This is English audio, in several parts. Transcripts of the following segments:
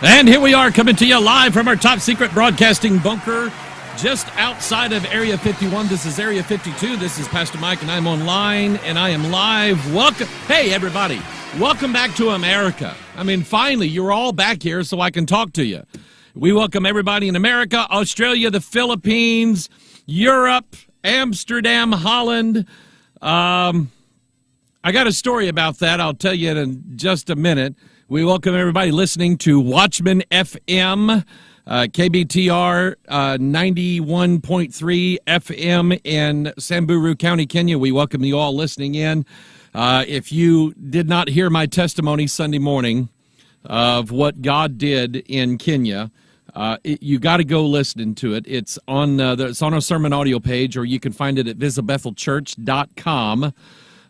And here we are coming to you live from our top secret broadcasting bunker just outside of Area 51. This is Area 52. This is Pastor Mike, and I'm online, and I am live. Welcome. Hey, everybody. Welcome back to America. I mean, finally, you're all back here so I can talk to you. We welcome everybody in America, Australia, the Philippines, Europe, Amsterdam, Holland. I got a story about that. I'll tell you in just a minute. We welcome everybody listening to Watchman FM, KBTR 91.3 FM in Samburu County, Kenya. We welcome you all listening in. If you did not hear my testimony Sunday morning of what God did in Kenya, you got to go listen to it. It's on our sermon audio page, or you can find it at visibethelchurch.com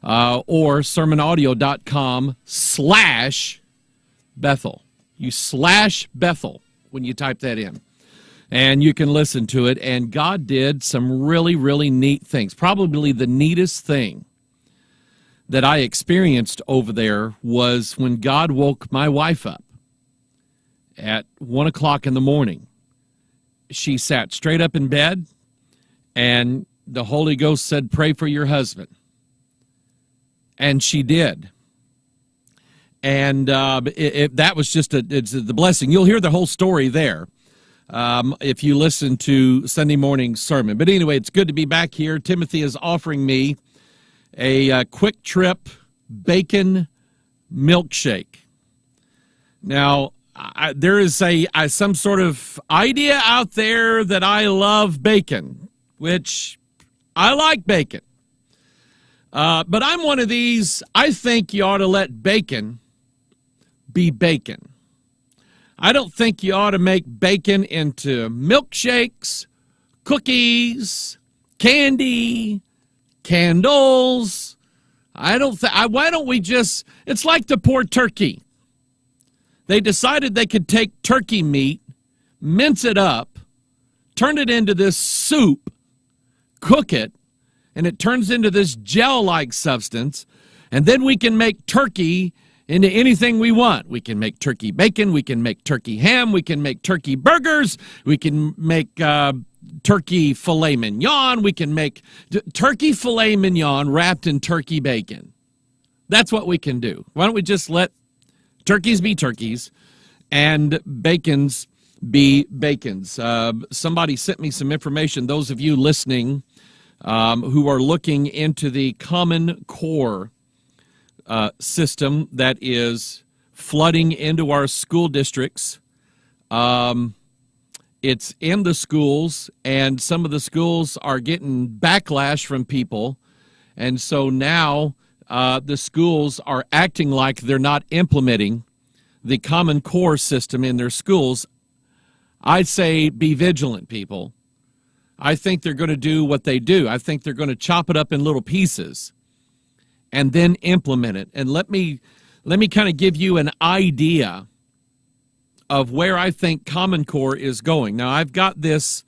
or sermonaudio.com/Bethel. You /Bethel when you type that in. And you can listen to it. And God did some really, really neat things. Probably the neatest thing that I experienced over there was when God woke my wife up at 1 o'clock in the morning. She sat straight up in bed, and the Holy Ghost said, "Pray for your husband." And she did. And that was just it's the blessing. You'll hear the whole story there if you listen to Sunday morning's sermon. But anyway, it's good to be back here. Timothy is offering me a quick trip bacon milkshake. Now, there is some sort of idea out there that I love bacon, which I like bacon. But I'm one of these, I think you ought to let bacon be bacon. I don't think you ought to make bacon into milkshakes, cookies, candy, candles. Why don't we just, it's like the poor turkey. They decided they could take turkey meat, mince it up, turn it into this soup, cook it, and it turns into this gel-like substance, and then we can make turkey into anything we want. We can make turkey bacon, we can make turkey ham, we can make turkey burgers, we can make turkey filet mignon, we can make turkey filet mignon wrapped in turkey bacon. That's what we can do. Why don't we just let turkeys be turkeys and bacons be bacons? Somebody sent me some information, those of you listening who are looking into the Common Core system that is flooding into our school districts. It's in the schools, and some of the schools are getting backlash from people. And so now the schools are acting like they're not implementing the Common Core system in their schools. I'd say be vigilant, people. I think they're going to do what they do. I think they're going to chop it up in little pieces and then implement it. And let me kind of give you an idea of where I think Common Core is going. Now, I've got this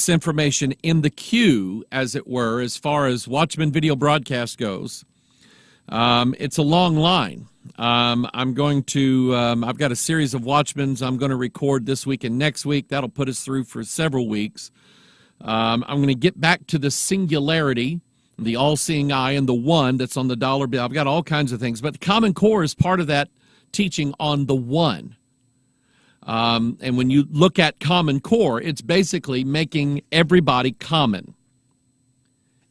information in the queue, as it were, as far as Watchman video broadcast goes. It's a long line. I've got a series of Watchmans I'm going to record this week and next week. That'll put us through for several weeks. I'm going to get back to the Singularity, the all-seeing eye, and the one that's on the dollar bill. I've got all kinds of things, but the Common Core is part of that teaching on the one. And when you look at Common Core, it's basically making everybody common.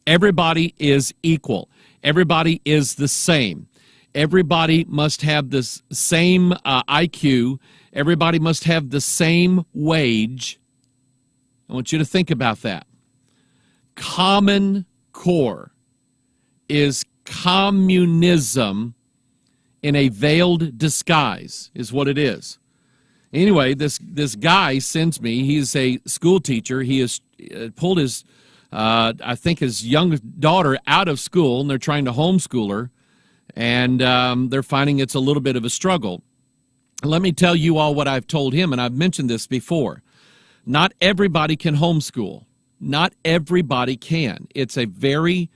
Everybody is equal. Everybody is the same. Everybody must have this same IQ. Everybody must have the same wage. I want you to think about that. Common Core is communism in a veiled disguise, is what it is. Anyway, this guy sends me. He's a school teacher. He has pulled his, I think, his young daughter out of school, and they're trying to homeschool her, and they're finding it's a little bit of a struggle. Let me tell you all what I've told him, and I've mentioned this before. Not everybody can homeschool. Not everybody can. It's a very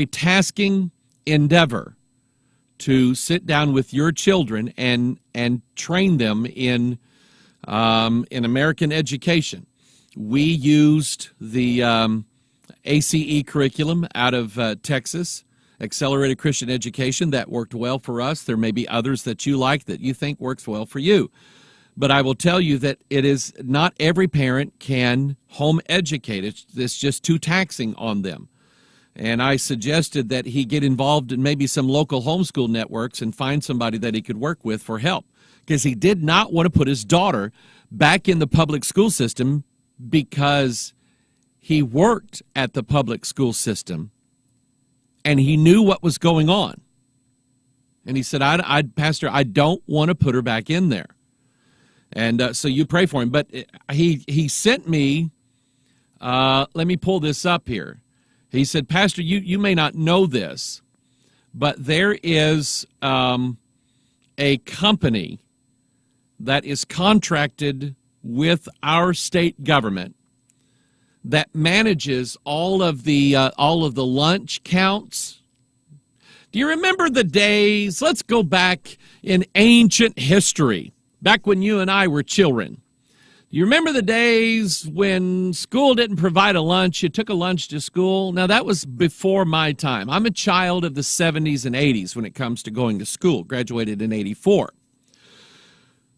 tasking endeavor to sit down with your children and train them in American education. We used the ACE curriculum out of Texas, Accelerated Christian Education. That worked well for us. There may be others that you like that you think works well for you. But I will tell you that it is not every parent can home educate. It's just too taxing on them. And I suggested that he get involved in maybe some local homeschool networks and find somebody that he could work with for help, because he did not want to put his daughter back in the public school system, because he worked at the public school system and he knew what was going on. And he said, Pastor, I don't want to put her back in there. And so you pray for him. But he sent me, let me pull this up here. He said, Pastor, you may not know this, but there is a company that is contracted with our state government that manages all of the lunch counts. Do you remember the days? Let's go back in ancient history, back when you and I were children. Do you remember the days when school didn't provide a lunch? You took a lunch to school. Now, that was before my time. I'm a child of the 70s and 80s when it comes to going to school. Graduated in 84.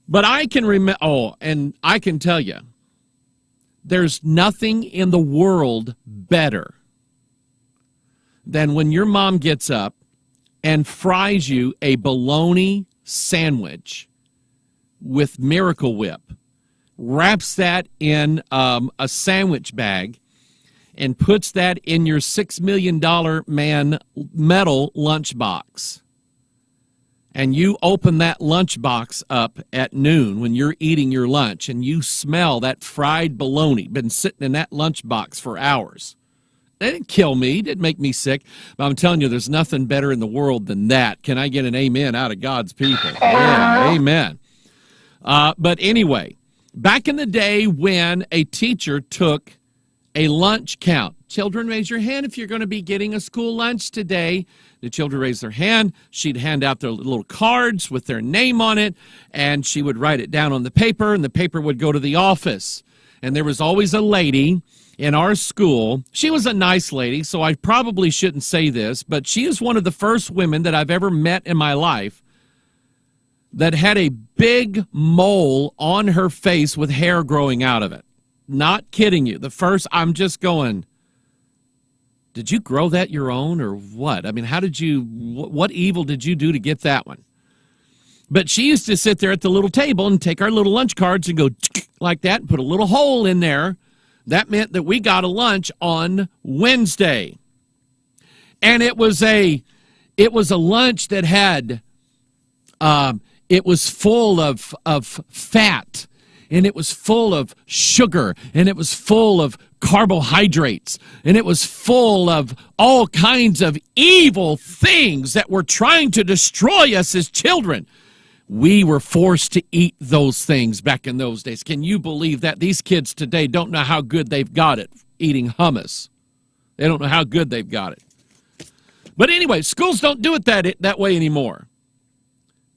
But I can remember, and I can tell you, there's nothing in the world better than when your mom gets up and fries you a bologna sandwich with Miracle Whip, wraps that in a sandwich bag, and puts that in your $6 million man metal lunchbox. And you open that lunchbox up at noon when you're eating your lunch, and you smell that fried bologna, been sitting in that lunchbox for hours. That didn't kill me, didn't make me sick, but I'm telling you, there's nothing better in the world than that. Can I get an amen out of God's people? Yeah, amen. But anyway, back in the day when a teacher took a lunch count, children, raise your hand if you're going to be getting a school lunch today. The children raised their hand. She'd hand out their little cards with their name on it, and she would write it down on the paper, and the paper would go to the office. And there was always a lady in our school. She was a nice lady, so I probably shouldn't say this, but she is one of the first women that I've ever met in my life that had a big mole on her face with hair growing out of it. Not kidding you. I'm just going, did you grow that your own or what? I mean, what evil did you do to get that one? But she used to sit there at the little table and take our little lunch cards and go like that and put a little hole in there. That meant that we got a lunch on Wednesday. And it was a lunch that had, it was full of fat, and it was full of sugar, and it was full of carbohydrates, and it was full of all kinds of evil things that were trying to destroy us as children. We were forced to eat those things back in those days. Can you believe that? These kids today don't know how good they've got it eating hummus. They don't know how good they've got it. But anyway, schools don't do it that way anymore.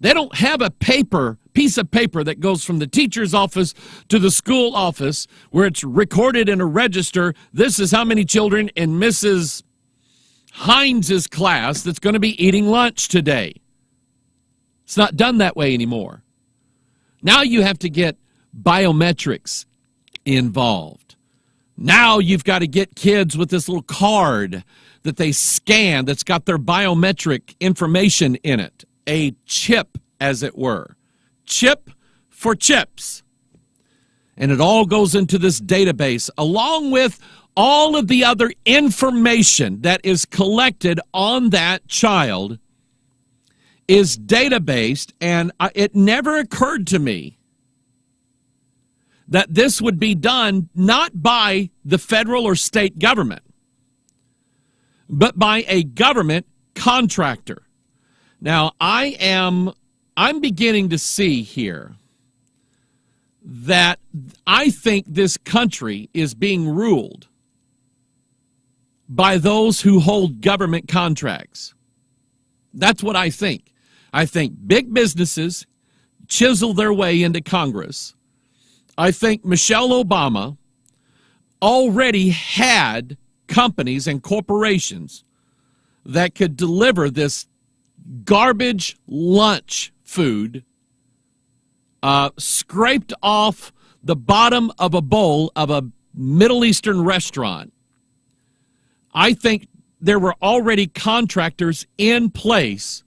They don't have a piece of paper that goes from the teacher's office to the school office where it's recorded in a register. This is how many children in Mrs. Hines' class that's going to be eating lunch today. It's not done that way anymore. Now you have to get biometrics involved. Now you've got to get kids with this little card that they scan that's got their biometric information in it. A chip, as it were. Chip for chips. And it all goes into this database along with all of the other information that is collected on that child is databased, and it never occurred to me that this would be done not by the federal or state government, but by a government contractor. Now, I'm beginning to see here that I think this country is being ruled by those who hold government contracts. That's what I think. I think big businesses chisel their way into Congress. I think Michelle Obama already had companies and corporations that could deliver this garbage lunch food scraped off the bottom of a bowl of a Middle Eastern restaurant. I think there were already contractors in place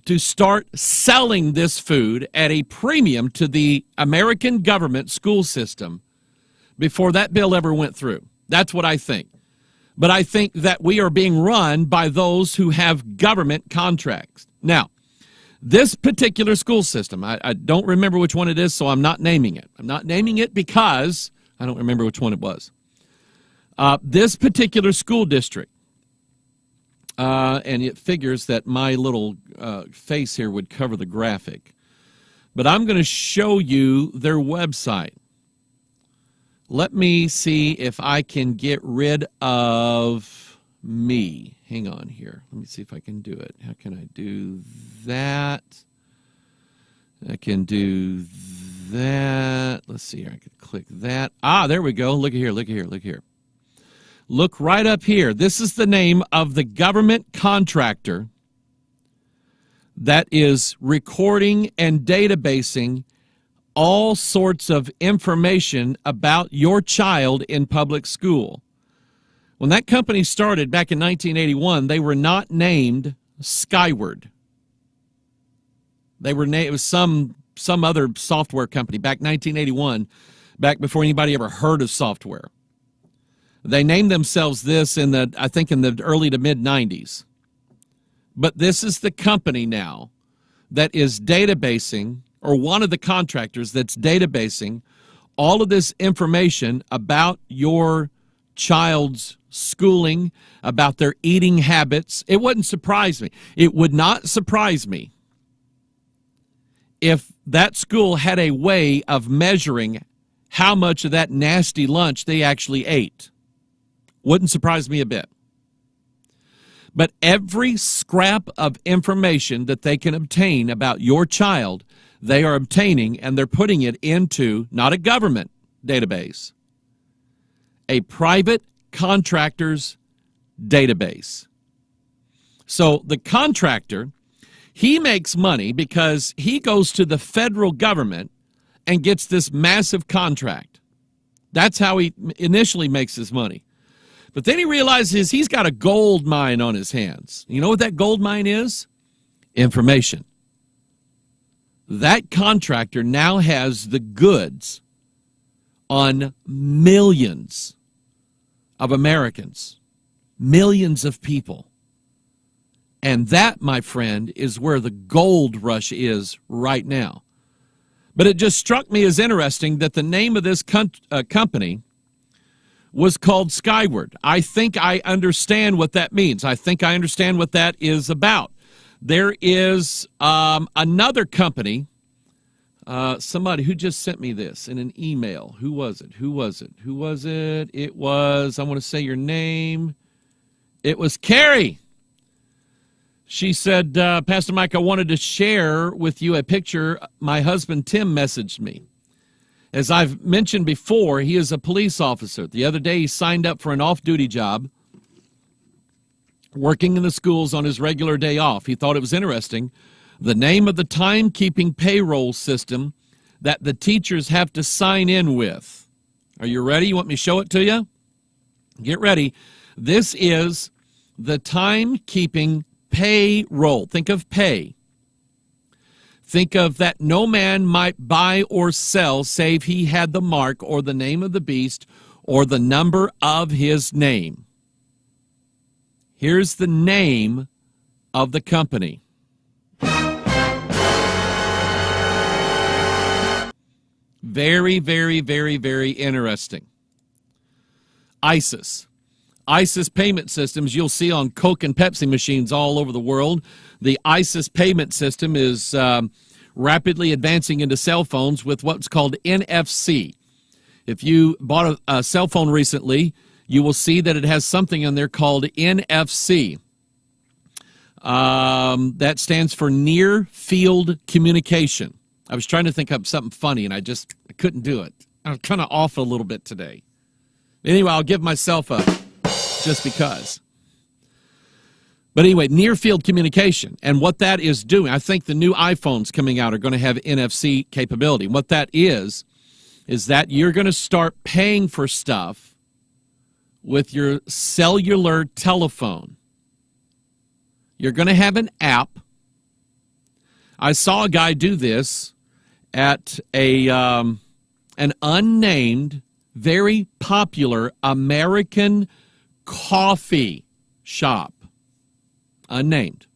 to start selling this food at a premium to the American government school system before that bill ever went through. That's what I think. But I think that we are being run by those who have government contracts. Now, this particular school system, I don't remember which one it is, so I'm not naming it. I'm not naming it because I don't remember which one it was. This particular school district, and it figures that my little face here would cover the graphic. But I'm going to show you their website. Let me see if I can get rid of me. Hang on here. Let me see if I can do it. How can I do that? I can do that. Let's see here. I could click that. There we go. Look here, look here, look here. Look right up here. This is the name of the government contractor that is recording and databasing all sorts of information about your child in public school. When that company started back in 1981, they were not named Skyward. They were named, it was some other software company back 1981, back before anybody ever heard of software. They named themselves this I think in the early to mid 90s. But this is the company now that is databasing, or one of the contractors that's databasing all of this information about your child's schooling, about their eating habits. It wouldn't surprise me. It would not surprise me if that school had a way of measuring how much of that nasty lunch they actually ate. Wouldn't surprise me a bit. But every scrap of information that they can obtain about your child, they are obtaining, and they're putting it into not a government database, a private contractor's database. So the contractor, he makes money because he goes to the federal government and gets this massive contract. That's how he initially makes his money. But then he realizes he's got a gold mine on his hands. You know what that gold mine is? Information. That contractor now has the goods on millions of Americans, millions of people. And that, my friend, is where the gold rush is right now. But it just struck me as interesting that the name of this company was called Skyward. I think I understand what that means. I think I understand what that is about. There is another company, somebody who just sent me this in an email. Who was it? Who was it? Who was it? It was, I want to say your name. It was Carrie. She said, Pastor Mike, I wanted to share with you a picture my husband Tim messaged me. As I've mentioned before, he is a police officer. The other day he signed up for an off-duty job working in the schools on his regular day off. He thought it was interesting. The name of the timekeeping payroll system that the teachers have to sign in with. Are you ready? You want me to show it to you? Get ready. This is the timekeeping payroll. Think of pay. Think of that no man might buy or sell save he had the mark or the name of the beast or the number of his name. Here's the name of the company. Very, very, very, very interesting. ISIS. ISIS payment systems you'll see on Coke and Pepsi machines all over the world. The ISIS payment system is rapidly advancing into cell phones with what's called NFC. If you bought a cell phone recently, you will see that it has something on there called NFC. That stands for Near Field Communication. I was trying to think up something funny, and I couldn't do it. I'm kind of off a little bit today. Anyway, I'll give myself a just because. But anyway, near field communication. And what that is doing, I think the new iPhones coming out are going to have NFC capability. What that is that you're going to start paying for stuff with your cellular telephone. You're going to have an app. I saw a guy do this at an unnamed, very popular American coffee shop. Unnamed.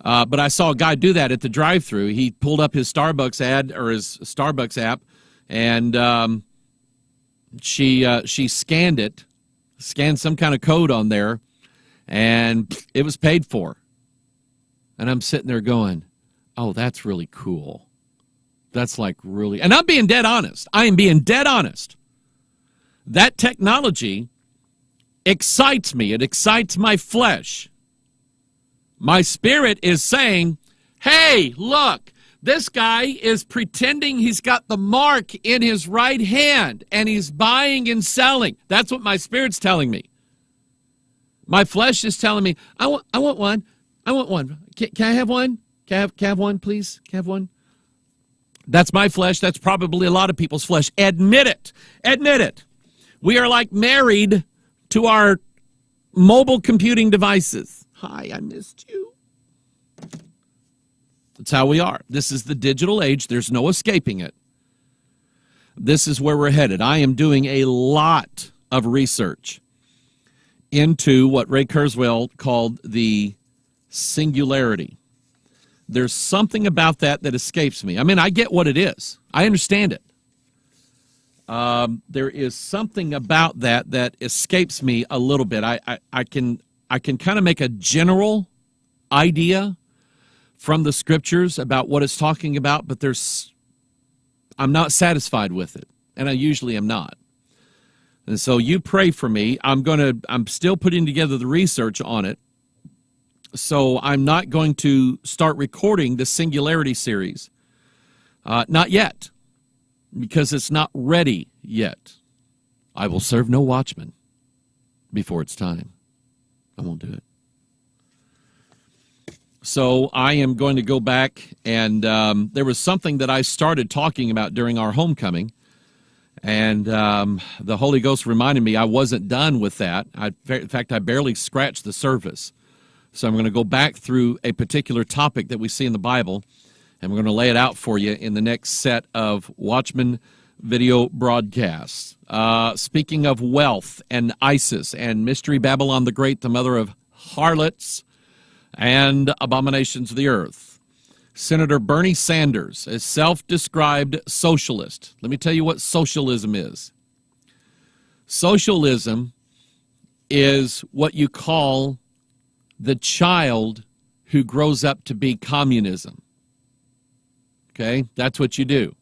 But I saw a guy do that at the drive-thru. He pulled up his Starbucks ad or his Starbucks app, and she scanned some kind of code on there, and it was paid for. And I'm sitting there going, oh, that's really cool. That's like really, and I'm being dead honest. I am being dead honest. That technology excites me. It excites my flesh. My spirit is saying, hey, look, this guy is pretending he's got the mark in his right hand, and he's buying and selling. That's what my spirit's telling me. My flesh is telling me, I want one. I want one. Can I have one? Can I have one, please? Can I have one? That's my flesh. That's probably a lot of people's flesh. Admit it. Admit it. We are like married to our mobile computing devices. Hi, I missed you. That's how we are. This is the digital age. There's no escaping it. This is where we're headed. I am doing a lot of research into what Ray Kurzweil called the singularity. There's something about that escapes me. I mean, I get what it is. I understand it. There is something about that escapes me a little bit. I can kind of make a general idea from the scriptures about what it's talking about, but I'm not satisfied with it, and I usually am not. And so you pray for me. I'm still putting together the research on it. So I'm not going to start recording the Singularity series. Not yet, because it's not ready yet. I will serve no watchman before it's time. I won't do it. So I am going to go back, and there was something that I started talking about during our homecoming, and the Holy Ghost reminded me I wasn't done with that. In fact, I barely scratched the surface. So I'm going to go back through a particular topic that we see in the Bible, and we're going to lay it out for you in the next set of Watchman video broadcasts. Speaking of wealth and ISIS and Mystery Babylon the Great, the mother of harlots and abominations of the earth. Senator Bernie Sanders, a self-described socialist. Let me tell you what socialism is. Socialism is what you call the child who grows up to be communism. Okay? That's what you do.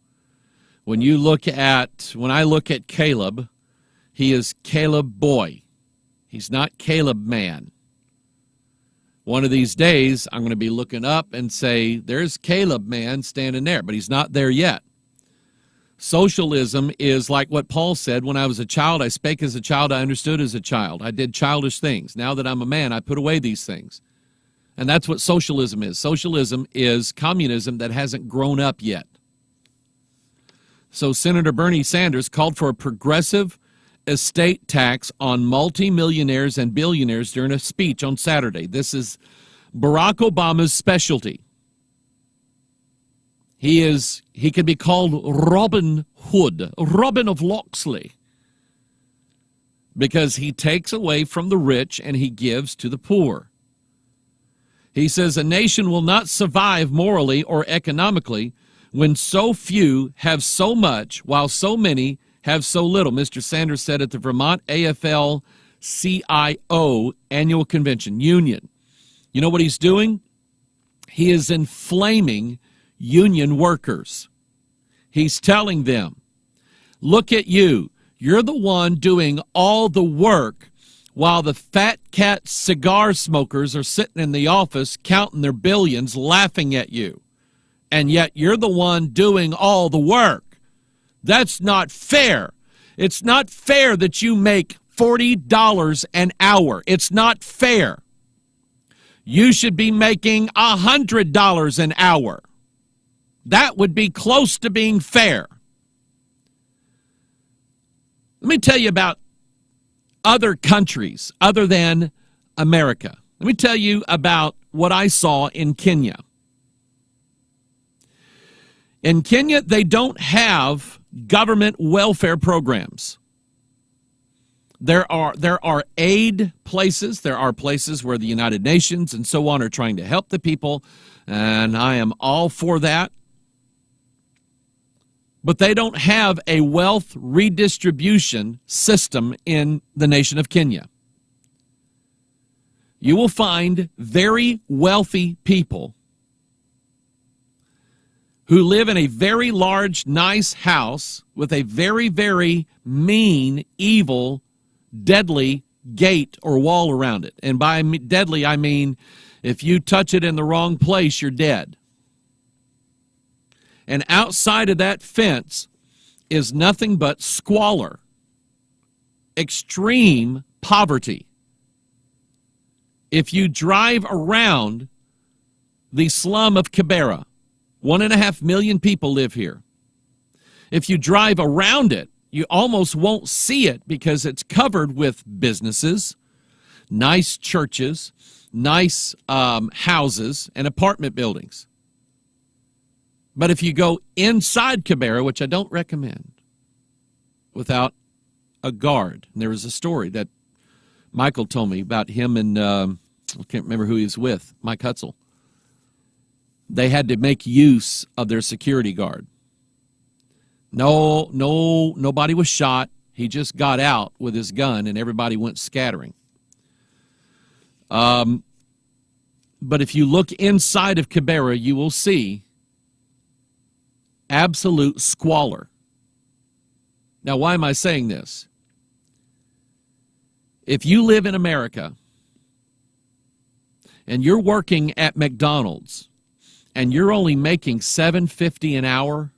When I look at Caleb, he is Caleb boy. He's not Caleb man. One of these days, I'm going to be looking up and say, there's Caleb man standing there, but he's not there yet. Socialism is like what Paul said, when I was a child, I spake as a child, I understood as a child. I did childish things. Now that I'm a man, I put away these things. And that's what socialism is. Socialism is communism that hasn't grown up yet. So Senator Bernie Sanders called for a progressive estate tax on multimillionaires and billionaires during a speech on Saturday. This is Barack Obama's specialty. He could be called Robin Hood, Robin of Locksley, because he takes away from the rich and he gives to the poor. He says a nation will not survive morally or economically when so few have so much while so many have so little, Mr. Sanders said at the Vermont AFL-CIO annual convention, union. You know what he's doing? He is inflaming union workers. He's telling them, look at you. You're the one doing all the work while the fat cat cigar smokers are sitting in the office counting their billions, laughing at you. And yet you're the one doing all the work. That's not fair. It's not fair that you make $40 an hour. It's not fair. You should be making $100 an hour. That would be close to being fair. Let me tell you about other countries other than America. Let me tell you about what I saw in Kenya. In Kenya, they don't have government welfare programs. There are aid places. There are places where the United Nations and so on are trying to help the people, and I am all for that. But they don't have a wealth redistribution system in the nation of Kenya. You will find very wealthy people who live in a very large, nice house with a very, very mean, evil, deadly gate or wall around it. And by deadly, I mean if you touch it in the wrong place, you're dead. And outside of that fence is nothing but squalor, extreme poverty. If you drive around the slum of Kibera, 1.5 million people live here. If you drive around it, you almost won't see it because it's covered with businesses, nice churches, nice houses, and apartment buildings. But if you go inside Kibera, which I don't recommend, without a guard, and there was a story that Michael told me about him and I can't remember who he was with, Mike Hutzel. They had to make use of their security guard. Nobody was shot. He just got out with his gun, and everybody went scattering. But if you look inside of Kibera, you will see absolute squalor. Now, why am I saying this? If you live in America and you're working at McDonald's and you're only making $7.50 an hour,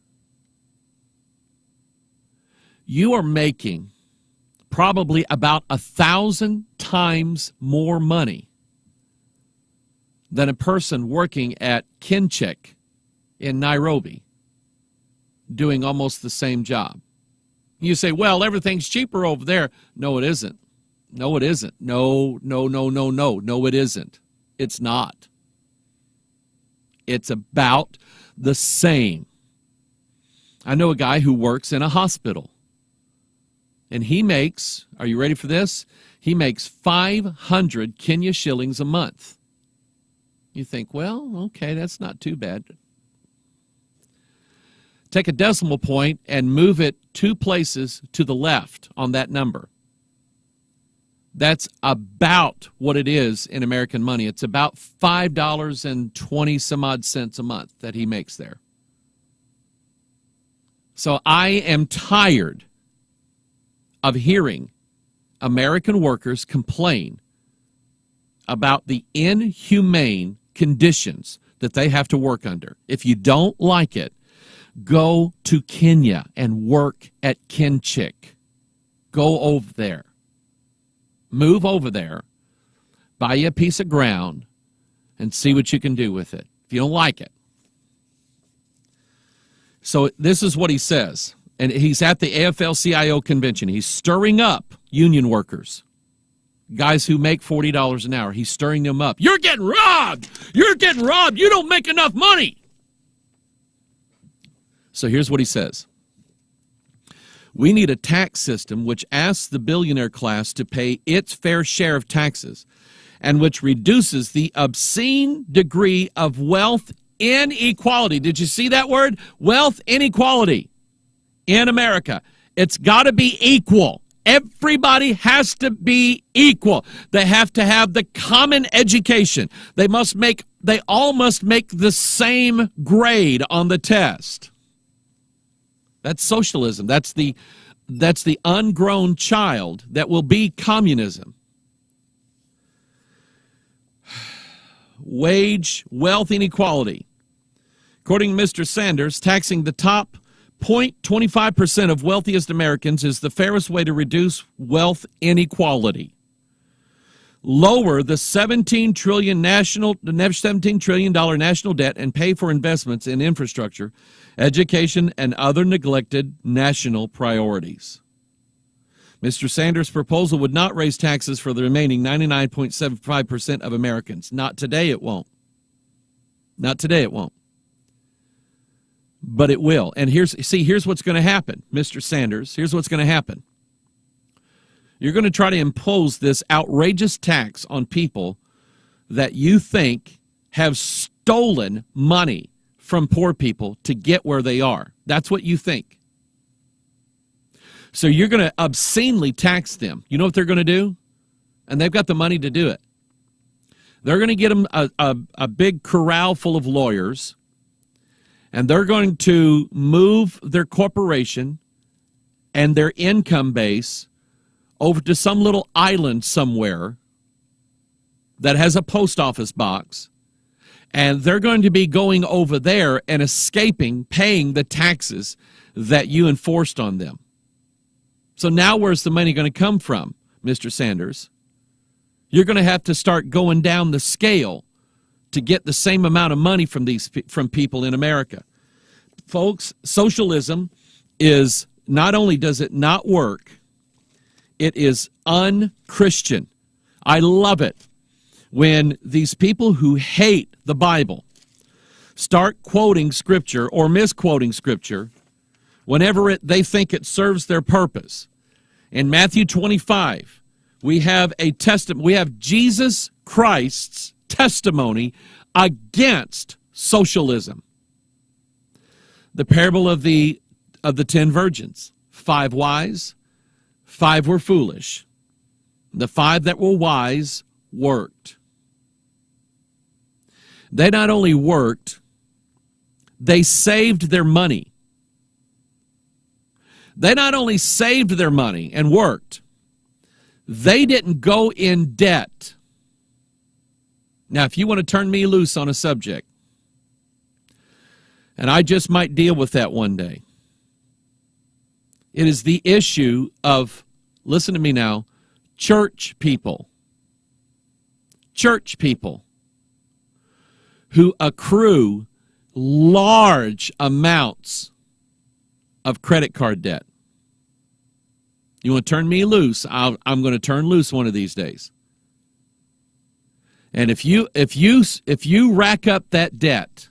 you are making probably about 1,000 times more money than a person working at Kinchek in Nairobi doing almost the same job. You say, well, everything's cheaper over there. No, it isn't. No, it isn't. No, it isn't. It's not. It's about the same. I know a guy who works in a hospital, and he makes, are you ready for this? He makes 500 Kenya shillings a month. You think, well, okay, that's not too bad. Take a decimal point and move it 2 places to the left on that number. That's about what it is in American money. It's about $5.20 some odd cents a month that he makes there. So I am tired of hearing American workers complain about the inhumane conditions that they have to work under. If you don't like it, go to Kenya and work at Kinchek. Go over there. Move over there, buy you a piece of ground, and see what you can do with it if you don't like it. So this is what he says. And he's at the AFL-CIO convention. He's stirring up union workers, guys who make $40 an hour. He's stirring them up. You're getting robbed. You're getting robbed. You don't make enough money. So here's what he says. We need a tax system which asks the billionaire class to pay its fair share of taxes and which reduces the obscene degree of wealth inequality. Did you see that word? Wealth inequality in America. It's got to be equal. Everybody has to be equal. They have to have the common education. They all must make the same grade on the test. That's socialism. That's the ungrown child that will be communism. wage wealth inequality. According to Mr. Sanders, taxing the top 0.25% of wealthiest Americans is the fairest way to reduce wealth inequality. Lower the $17 trillion national debt and pay for investments in infrastructure, education, and other neglected national priorities. Mr. Sanders' proposal would not raise taxes for the remaining 99.75% of Americans. Not today it won't. Not today it won't. But it will. And here's what's going to happen, Mr. Sanders. Here's what's going to happen. You're going to try to impose this outrageous tax on people that you think have stolen money from poor people to get where they are. That's what you think. So you're going to obscenely tax them. You know what they're going to do? And they've got the money to do it. They're going to get them a big corral full of lawyers, and they're going to move their corporation and their income base over to some little island somewhere that has a post office box, and they're going to be going over there and escaping paying the taxes that you enforced on them. So now where's the money going to come from, Mr. Sanders? You're going to have to start going down the scale to get the same amount of money from people in America. Folks, socialism is, not only does it not work, it is un-Christian. I love it when these people who hate the Bible start quoting Scripture or misquoting Scripture whenever they think it serves their purpose. In Matthew 25, we have we have Jesus Christ's testimony against socialism. The parable of the 10 virgins. 5 wise, 5 were foolish. The 5 that were wise worked. They not only worked, they saved their money. They not only saved their money and worked, they didn't go in debt. Now, if you want to turn me loose on a subject, and I just might deal with that one day, it is the issue of, listen to me now, church people. Church people who accrue large amounts of credit card debt. You want to turn me loose? I'm going to turn loose one of these days. And if you rack up that debt,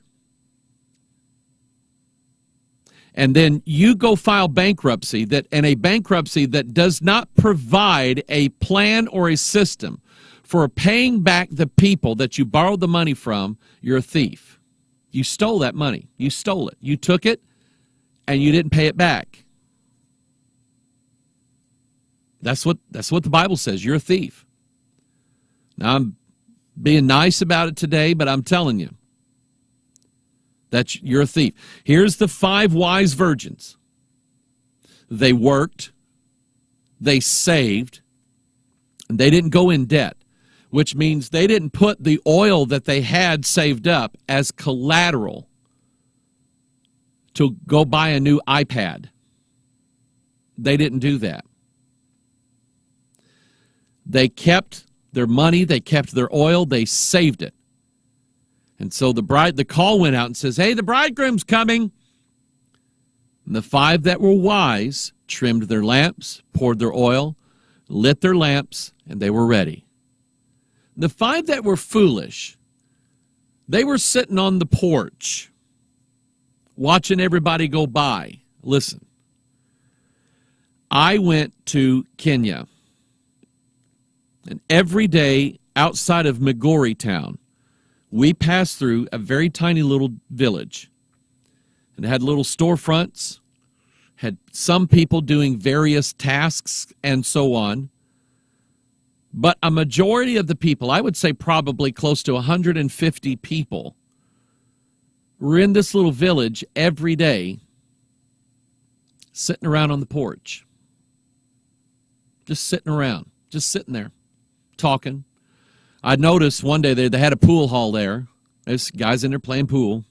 and then you go file bankruptcy, and a bankruptcy that does not provide a plan or a system for paying back the people that you borrowed the money from, you're a thief. You stole that money. You stole it. You took it, and you didn't pay it back. That's what the Bible says. You're a thief. Now, I'm being nice about it today, but I'm telling you that you're a thief. Here's the 5 wise virgins. They worked, they saved, and they didn't go in debt, which means they didn't put the oil that they had saved up as collateral to go buy a new iPad. They didn't do that. They kept their money, they kept their oil, they saved it. And so the call went out and says, hey, the bridegroom's coming. And the 5 that were wise trimmed their lamps, poured their oil, lit their lamps, and they were ready. The 5 that were foolish, they were sitting on the porch, watching everybody go by. Listen, I went to Kenya, and every day outside of Migori town, we passed through a very tiny little village. And it had little storefronts, had some people doing various tasks and so on. But a majority of the people, I would say probably close to 150 people, were in this little village every day, sitting around on the porch. Just sitting around, just sitting there, talking. I noticed one day they had a pool hall there. There's guys in there playing pool.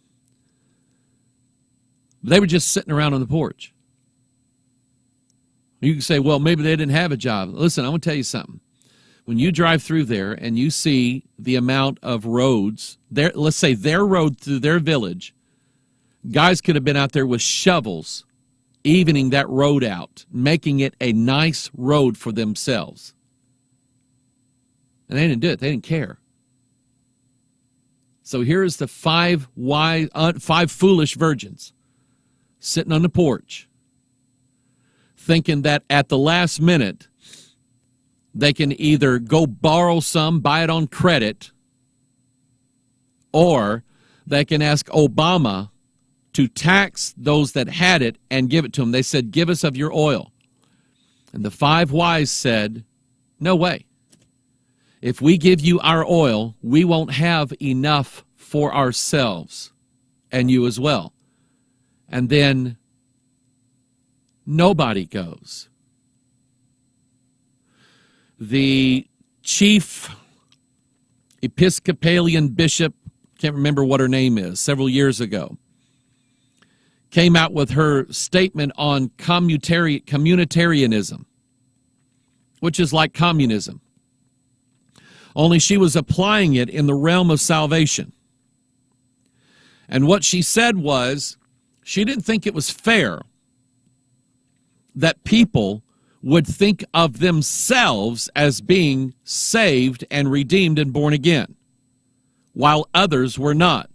They were just sitting around on the porch. You can say, well, maybe they didn't have a job. Listen, I want to tell you something. When you drive through there and you see the amount of roads, there, let's say their road through their village, guys could have been out there with shovels, evening that road out, making it a nice road for themselves. And they didn't do it. They didn't care. So here's the five foolish virgins sitting on the porch, thinking that at the last minute they can either go borrow some, buy it on credit, or they can ask Obama to tax those that had it and give it to them. They said, give us of your oil. And the five wise said, no way. If we give you our oil, we won't have enough for ourselves and you as well. And then nobody goes. The chief Episcopalian bishop, can't remember what her name is, several years ago, came out with her statement on communitarianism, which is like communism. Only she was applying it in the realm of salvation. And what she said was, she didn't think it was fair that people would think of themselves as being saved and redeemed and born again, while others were not.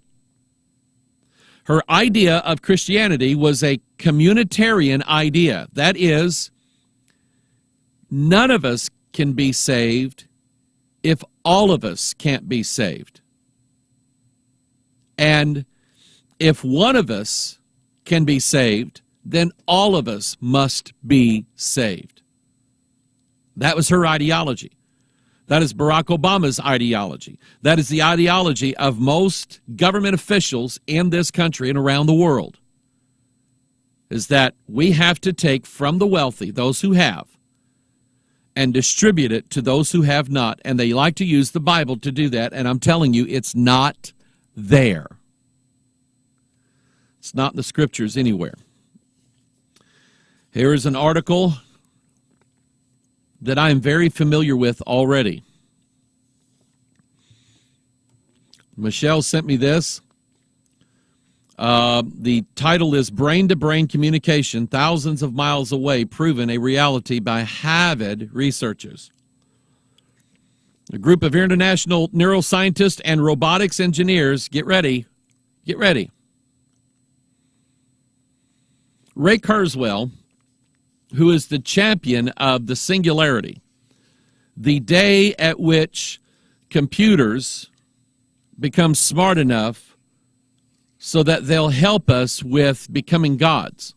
Her idea of Christianity was a communitarian idea. That is, none of us can be saved if all of us can't be saved. And if one of us can be saved, then all of us must be saved. That was her ideology. That is Barack Obama's ideology. That is the ideology of most government officials in this country and around the world, is that we have to take from the wealthy, those who have, and distribute it to those who have not. And they like to use the Bible to do that, and I'm telling you, it's not there. It's not in the Scriptures anywhere. Here is an article that I am very familiar with already. Michelle sent me this. The title is Brain-to-Brain Communication, Thousands of Miles Away, Proven a Reality by Harvard Researchers. A group of international neuroscientists and robotics engineers, get ready. Ray Kurzweil, who is the champion of the Singularity, the day at which computers become smart enough so that they'll help us with becoming gods.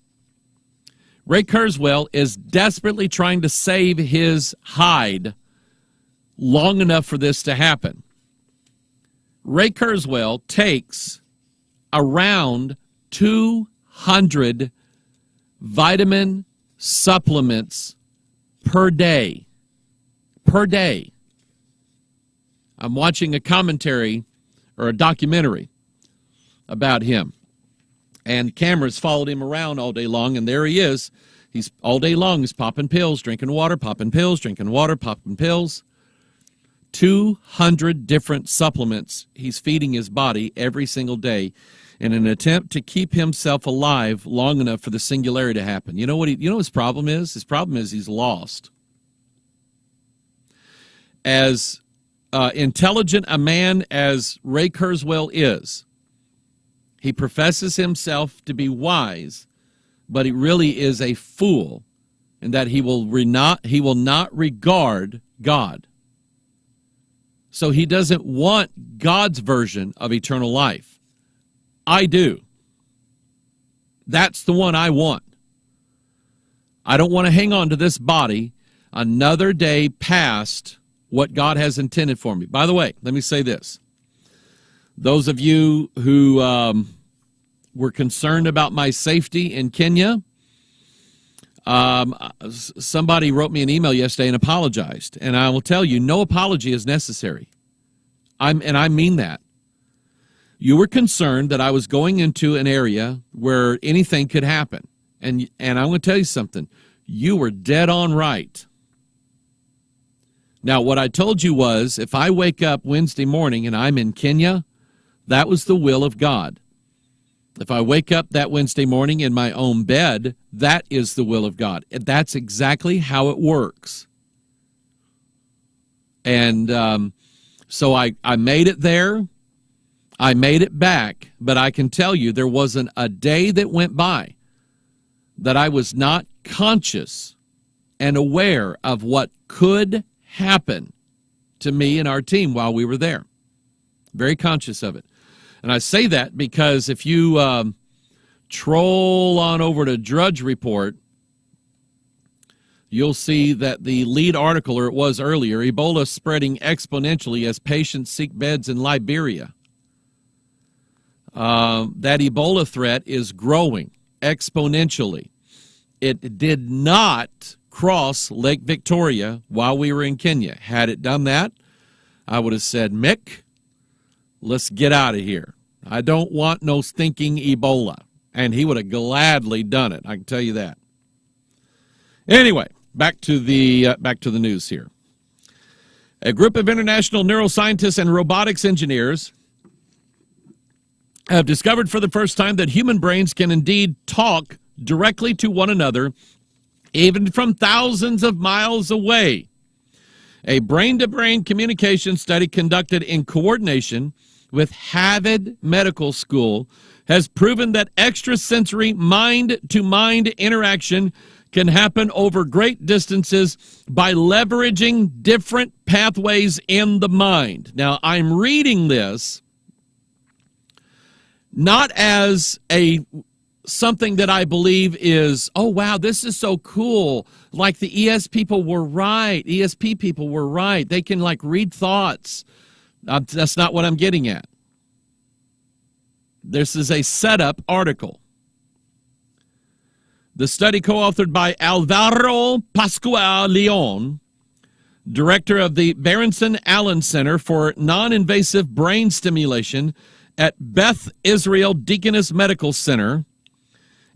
Ray Kurzweil is desperately trying to save his hide long enough for this to happen. Ray Kurzweil takes around 200 vitamin supplements per day. Per day. I'm watching a commentary or a documentary about him. And cameras followed him around all day long, and there he is. He's all day long, he's popping pills, drinking water, popping pills, drinking water, popping pills. 200 different supplements he's feeding his body every single day in an attempt to keep himself alive long enough for the singularity to happen. You know what his problem is? His problem is he's lost. As intelligent a man as Ray Kurzweil is, he professes himself to be wise, but he really is a fool in that he will not regard God. So he doesn't want God's version of eternal life. I do. That's the one I want. I don't want to hang on to this body another day past what God has intended for me. By the way, let me say this. Those of you who were concerned about my safety in Kenya, somebody wrote me an email yesterday and apologized. And I will tell you, no apology is necessary. And I mean that. You were concerned that I was going into an area where anything could happen. And I'm going to tell you something. You were dead on right. Now, what I told you was, if I wake up Wednesday morning and I'm in Kenya, that was the will of God. If I wake up that Wednesday morning in my own bed, that is the will of God. That's exactly how it works. And so I made it there. I made it back. But I can tell you, there wasn't a day that went by that I was not conscious and aware of what could happen to me and our team while we were there. Very conscious of it. And I say that because if you troll on over to Drudge Report, you'll see that the lead article, or it was earlier, Ebola spreading exponentially as patients seek beds in Liberia. That Ebola threat is growing exponentially. It did not cross Lake Victoria while we were in Kenya. Had it done that, I would have said, Mick, let's get out of here. I don't want no stinking Ebola. And he would have gladly done it. I can tell you that. Anyway, back to the news here. A group of international neuroscientists and robotics engineers have discovered for the first time that human brains can indeed talk directly to one another, even from thousands of miles away. A brain-to-brain communication study conducted in coordination with Harvard Medical School has proven that extrasensory mind-to-mind interaction can happen over great distances by leveraging different pathways in the mind. Now, I'm reading this not as something that I believe is, oh, wow, this is so cool. Like the ESP people were right. They can, like, read thoughts. That's not what I'm getting at. This is a setup article. The study co-authored by Alvaro Pascual Leon, director of the Berenson Allen Center for Non-Invasive Brain Stimulation at Beth Israel Deaconess Medical Center,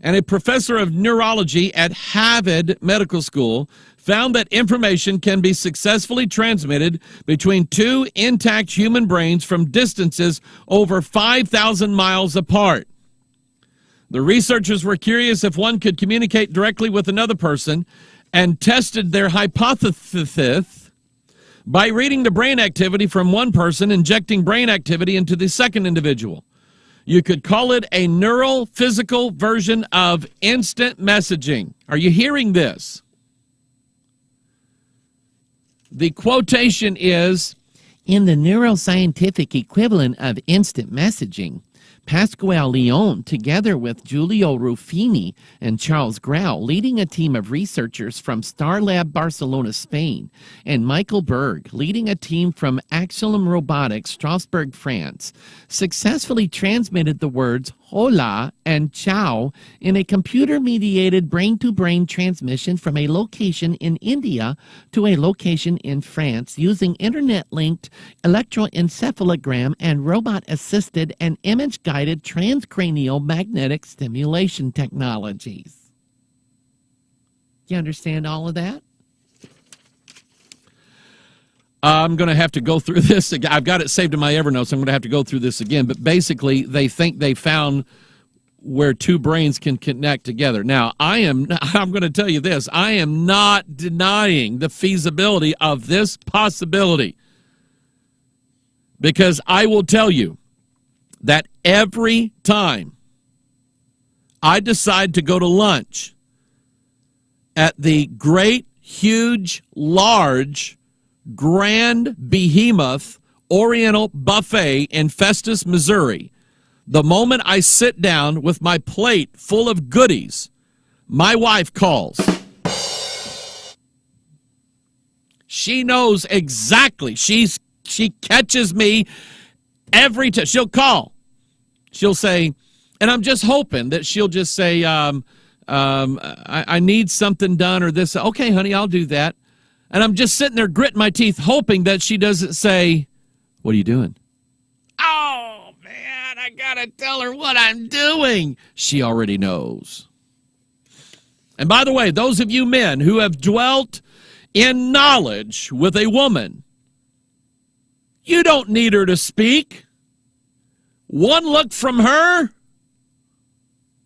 and a professor of neurology at Harvard Medical School, found that information can be successfully transmitted between two intact human brains from distances over 5,000 miles apart. The researchers were curious if one could communicate directly with another person and tested their hypothesis by reading the brain activity from one person, injecting brain activity into the second individual. You could call it a neural physical version of instant messaging. Are you hearing this? The quotation is, in the neuroscientific equivalent of instant messaging, Pascual Leon, together with Giulio Ruffini and Charles Grau, leading a team of researchers from Starlab Barcelona, Spain, and Michael Berg, leading a team from Axiom Robotics, Strasbourg, France, successfully transmitted the words hola and ciao in a computer-mediated brain-to-brain transmission from a location in India to a location in France using internet-linked electroencephalogram and robot-assisted and image-guided transcranial magnetic stimulation technologies. Do you understand all of that? I'm going to have to go through this again. I've got it saved in my Evernote, so I'm going to have to go through this again. But basically, they think they found where two brains can connect together. Now, I'm going to tell you this. I am not denying the feasibility of this possibility, because I will tell you that every time I decide to go to lunch at the great, huge, large, grand behemoth Oriental Buffet in Festus, Missouri, the moment I sit down with my plate full of goodies, my wife calls. She knows exactly. She catches me every time. She'll call. She'll say, and I'm just hoping that she'll just say, I need something done or this. Okay, honey, I'll do that. And I'm just sitting there gritting my teeth, hoping that she doesn't say, What are you doing? Oh, man, I got to tell her what I'm doing. She already knows. And by the way, those of you men who have dwelt in knowledge with a woman, you don't need her to speak. One look from her,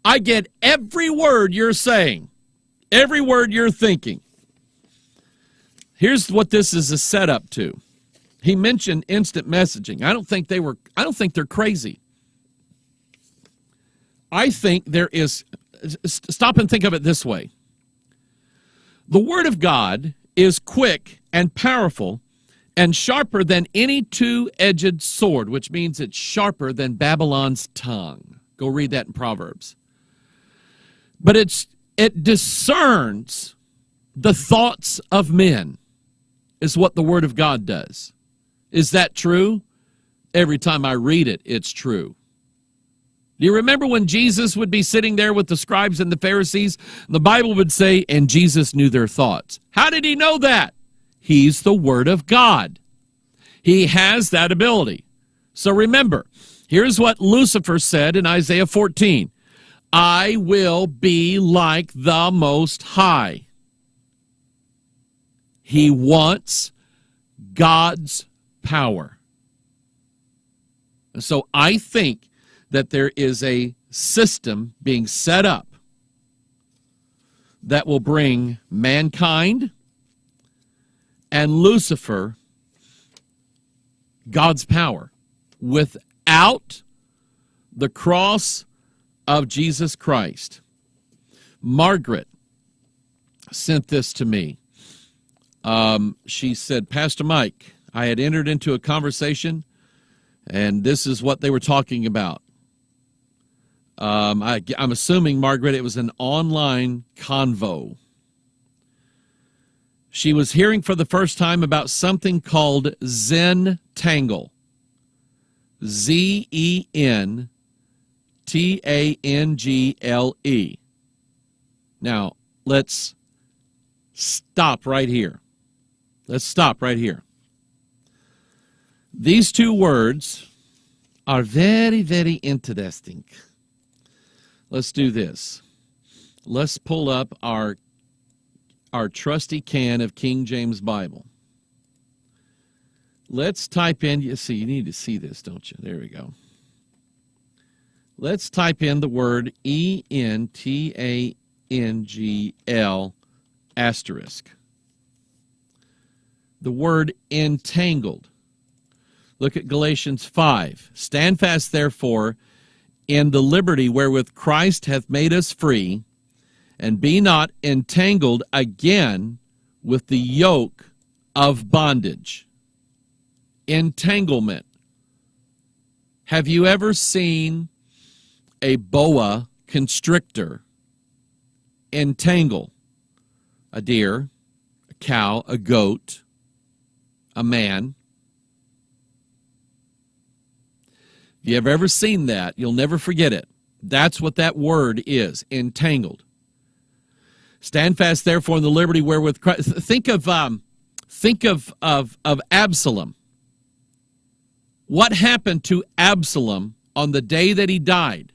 I get every word you're saying, every word you're thinking. Here's what this is a setup to. He mentioned instant messaging. I don't think they're crazy. I think there is, stop and think of it this way. The Word of God is quick and powerful and sharper than any two-edged sword, which means it's sharper than Babylon's tongue. Go read that in Proverbs. But it discerns the thoughts of men, is what the Word of God does. Is that true? Every time I read it, it's true. Do you remember when Jesus would be sitting there with the scribes and the Pharisees? The Bible would say, and Jesus knew their thoughts. How did he know that? He's the Word of God. He has that ability. So remember, here's what Lucifer said in Isaiah 14. I will be like the Most High. He wants God's power. And so I think that there is a system being set up that will bring mankind and Lucifer God's power without the cross of Jesus Christ. Margaret sent this to me. She said, Pastor Mike, I had entered into a conversation, and this is what they were talking about. I'm assuming, Margaret, it was an online convo. She was hearing for the first time about something called Zentangle. Zentangle. Now, let's stop right here. Let's stop right here. These two words are very, very interesting. Let's do this. Let's pull up our trusty can of King James Bible. Let's type in, you see, you need to see this, don't you? There we go. Let's type in the word E-N-T-A-N-G-L asterisk. The word entangled. Look at Galatians 5. Stand fast, therefore, in the liberty wherewith Christ hath made us free, and be not entangled again with the yoke of bondage. Entanglement. Have you ever seen a boa constrictor entangle a deer, a cow, a goat, a man? If you have ever seen that, you'll never forget it. That's what that word is, entangled. Stand fast, therefore, in the liberty wherewith Christ. Think of Absalom. What happened to Absalom on the day that he died?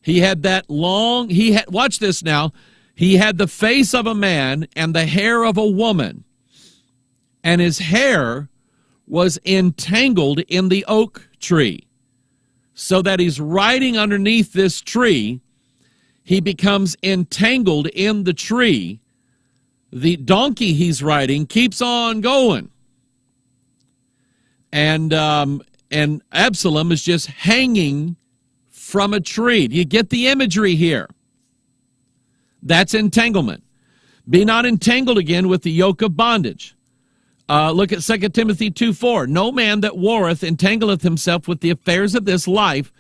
He had that long, watch this now, he had the face of a man and the hair of a woman, and his hair was entangled in the oak tree, so that he's riding underneath this tree. He becomes entangled in the tree. The donkey he's riding keeps on going. And Absalom is just hanging from a tree. Do you get the imagery here? That's entanglement. Be not entangled again with the yoke of bondage. Look at 2 Timothy 2:4. No man that warreth entangleth himself with the affairs of this life,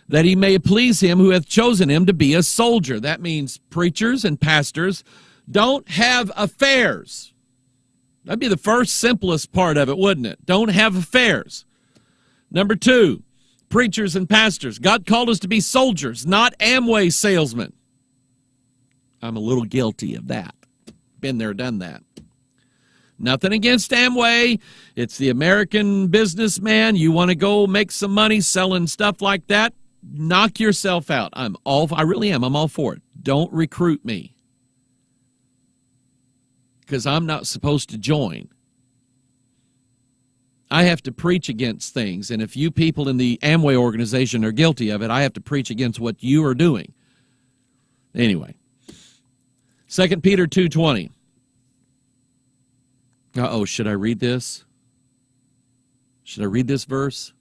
that he may please him who hath chosen him to be a soldier. That means preachers and pastors don't have affairs. That'd be the first simplest part of it, wouldn't it? Don't have affairs. Number two, preachers and pastors. God called us to be soldiers, not Amway salesmen. I'm a little guilty of that. Been there, done that. Nothing against Amway. It's the American businessman. You want to go make some money selling stuff like that? Knock yourself out. I really am. I'm all for it. Don't recruit me, because I'm not supposed to join. I have to preach against things, and if you people in the Amway organization are guilty of it, I have to preach against what you are doing. Anyway, 2 Peter 2:20. Uh-oh, should I read this? Should I read this verse?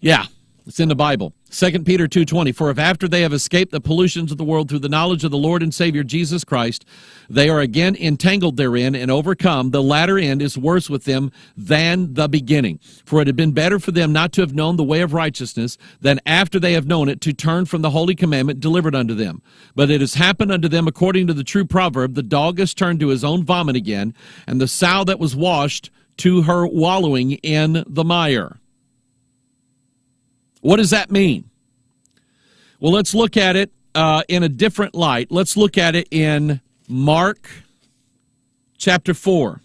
Yeah, it's in the Bible. 2 Peter 2:20, for if after they have escaped the pollutions of the world through the knowledge of the Lord and Savior Jesus Christ, they are again entangled therein and overcome, the latter end is worse with them than the beginning. For it had been better for them not to have known the way of righteousness than after they have known it to turn from the holy commandment delivered unto them. But it has happened unto them according to the true proverb, the dog has turned to his own vomit again, and the sow that was washed to her wallowing in the mire. What does that mean? Well, let's look at it in a different light. Let's look at it in Mark chapter 4.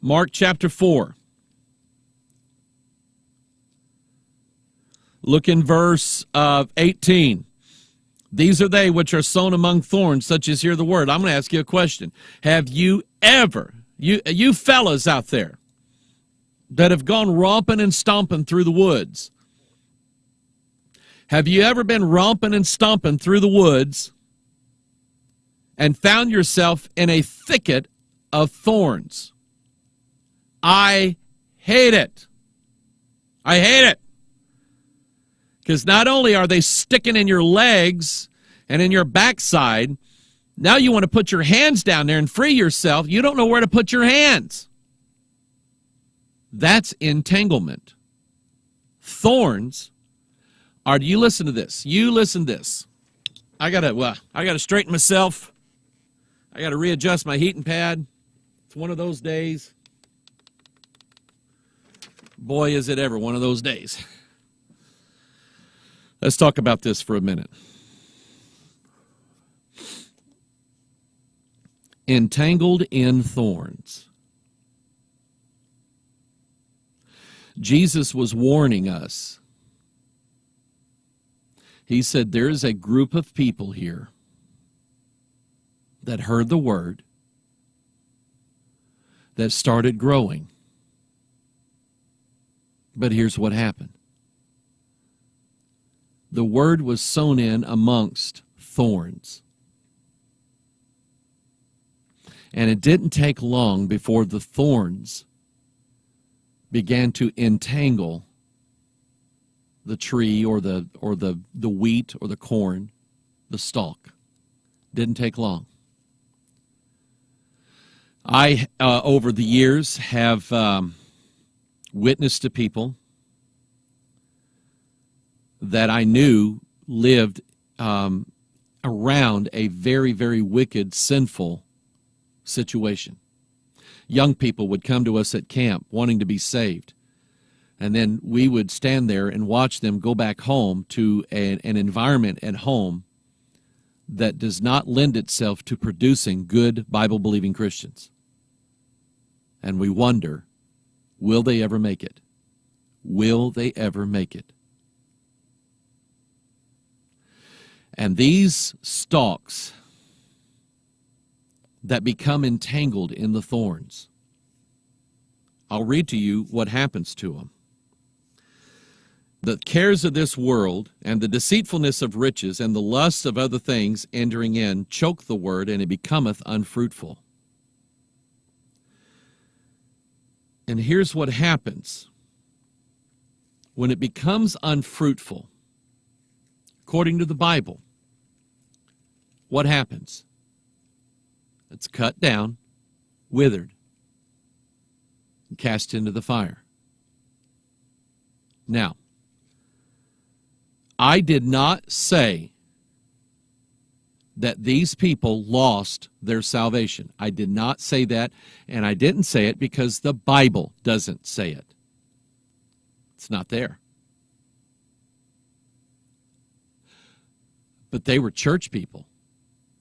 Mark chapter 4. Look in verse 18. These are they which are sown among thorns, such as hear the word. I'm going to ask you a question. Have you ever, you fellas out there, that have gone romping and stomping through the woods. Have you ever been romping and stomping through the woods and found yourself in a thicket of thorns? I hate it. I hate it. Because not only are they sticking in your legs and in your backside, now you want to put your hands down there and free yourself. You don't know where to put your hands. That's entanglement. Thorns are, do you listen to this? You listen to this. I gotta straighten myself. I gotta readjust my heating pad. It's one of those days. Boy, is it ever one of those days. Let's talk about this for a minute. Entangled in thorns. Jesus was warning us. He said, there is a group of people here that heard the word, that started growing. But here's what happened. The word was sown in amongst thorns. And it didn't take long before the thorns began to entangle the tree or the wheat or the corn, the stalk. Didn't take long. I, over the years, have witnessed to people that I knew lived around a very, very wicked, sinful situation. Young people would come to us at camp wanting to be saved. And then we would stand there and watch them go back home to an environment at home that does not lend itself to producing good Bible-believing Christians. And we wonder, will they ever make it? Will they ever make it? And these stalks that become entangled in the thorns, I'll read to you what happens to them. The cares of this world and the deceitfulness of riches and the lusts of other things entering in choke the word, and it becometh unfruitful. And here's what happens. When it becomes unfruitful, according to the Bible, what happens? It's cut down, withered, and cast into the fire. Now, I did not say that these people lost their salvation. I did not say that, and I didn't say it because the Bible doesn't say it. It's not there. But they were church people.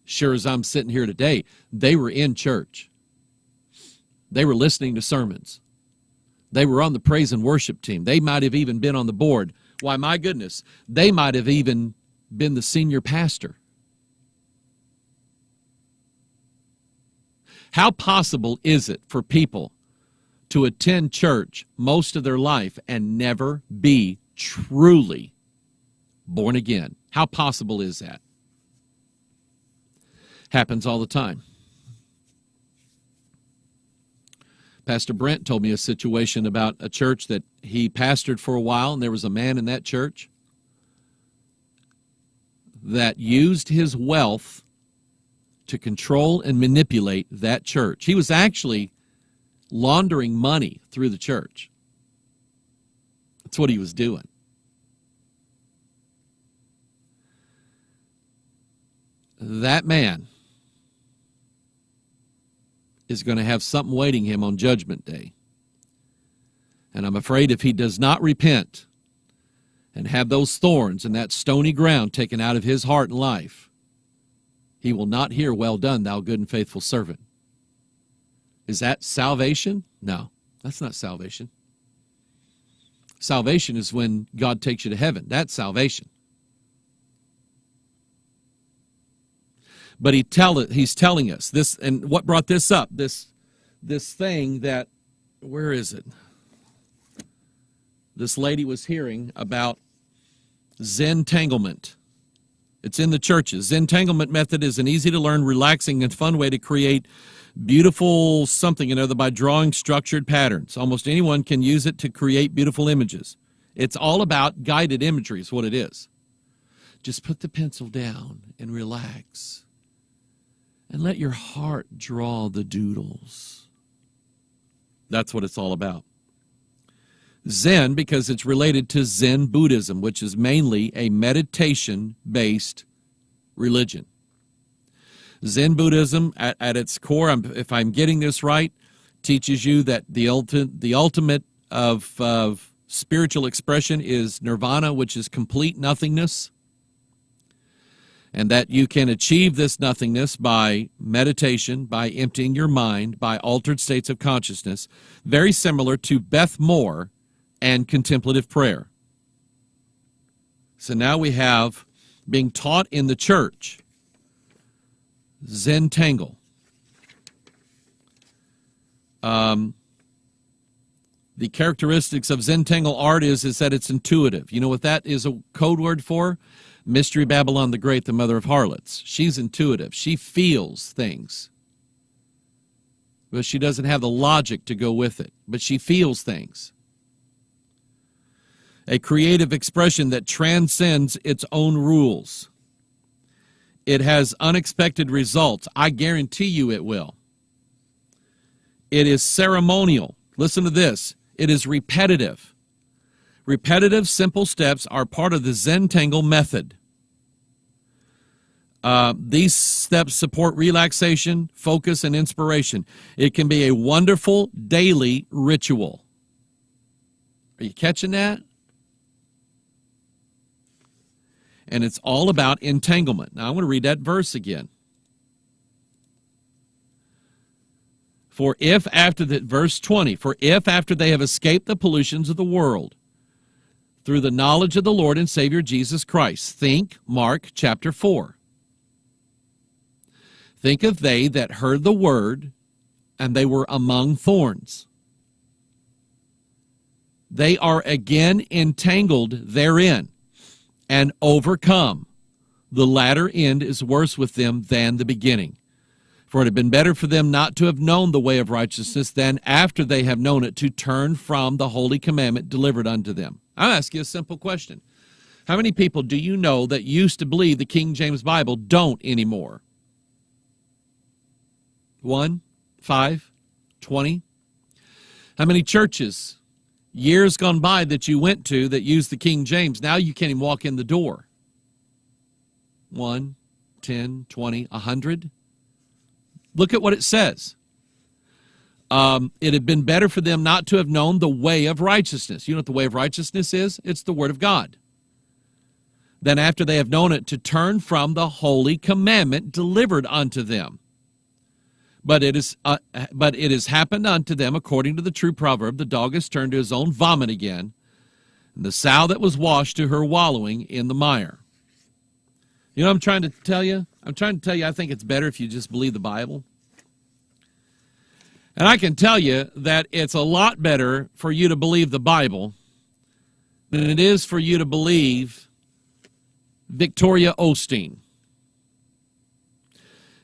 sure as I'm sitting here today, they were in church. They were listening to sermons. They were on the praise and worship team. They might have even been on the board. Why, my goodness, they might have even been the senior pastor. How possible is it for people to attend church most of their life and never be truly born again? How possible is that? Happens all the time. Pastor Brent told me a situation about a church that he pastored for a while, and there was a man in that church that used his wealth to control and manipulate that church. He was actually laundering money through the church. That's what he was doing. That man is going to have something waiting him on Judgment Day. And I'm afraid if he does not repent and have those thorns and that stony ground taken out of his heart and life, he will not hear, "Well done, thou good and faithful servant." Is that salvation? No, that's not salvation. Salvation is when God takes you to heaven. That's salvation. But he's telling us this, and what brought this up? This thing that, where is it? This lady was hearing about Zentanglement. It's in the churches. Zentanglement method is an easy-to-learn, relaxing, and fun way to create beautiful something or other by drawing structured patterns. Almost anyone can use it to create beautiful images. It's all about guided imagery is what it is. Just put the pencil down and relax. And let your heart draw the doodles. That's what it's all about. Zen, because it's related to Zen Buddhism, which is mainly a meditation-based religion. Zen Buddhism, at its core, if I'm getting this right, teaches you that the ultimate of spiritual expression is nirvana, which is complete nothingness, and that you can achieve this nothingness by meditation, by emptying your mind, by altered states of consciousness, very similar to Beth Moore and contemplative prayer. So now we have being taught in the church, Zentangle. The characteristics of Zentangle art is that it's intuitive. You know what that is a code word for? Mystery Babylon the Great, the mother of harlots. She's intuitive. She feels things. But she doesn't have the logic to go with it. But she feels things. A creative expression that transcends its own rules. It has unexpected results. I guarantee you it will. It is ceremonial. Listen to this. It is repetitive. Repetitive, simple steps are part of the Zentangle method. These steps support relaxation, focus, and inspiration. It can be a wonderful daily ritual. Are you catching that? And it's all about entanglement. Now, I want to read that verse again. For if after verse 20, for if after they have escaped the pollutions of the world, through the knowledge of the Lord and Savior Jesus Christ, think Mark chapter 4. Think of they that heard the word, and they were among thorns. They are again entangled therein, and overcome. The latter end is worse with them than the beginning. For it had been better for them not to have known the way of righteousness than after they have known it to turn from the holy commandment delivered unto them. I'll ask you a simple question. How many people do you know that used to believe the King James Bible don't anymore? 1, 5, 20? How many churches, years gone by, that you went to that used the King James, now you can't even walk in the door? 1, 10, 20, 100? Look at what it says. It had been better for them not to have known the way of righteousness. You know what the way of righteousness is? It's the Word of God. than after they have known it, to turn from the holy commandment delivered unto them. But it has happened unto them according to the true proverb, the dog has turned to his own vomit again, and the sow that was washed to her wallowing in the mire. You know what I'm trying to tell you? I'm trying to tell you I think it's better if you just believe the Bible. And I can tell you that it's a lot better for you to believe the Bible than it is for you to believe Victoria Osteen.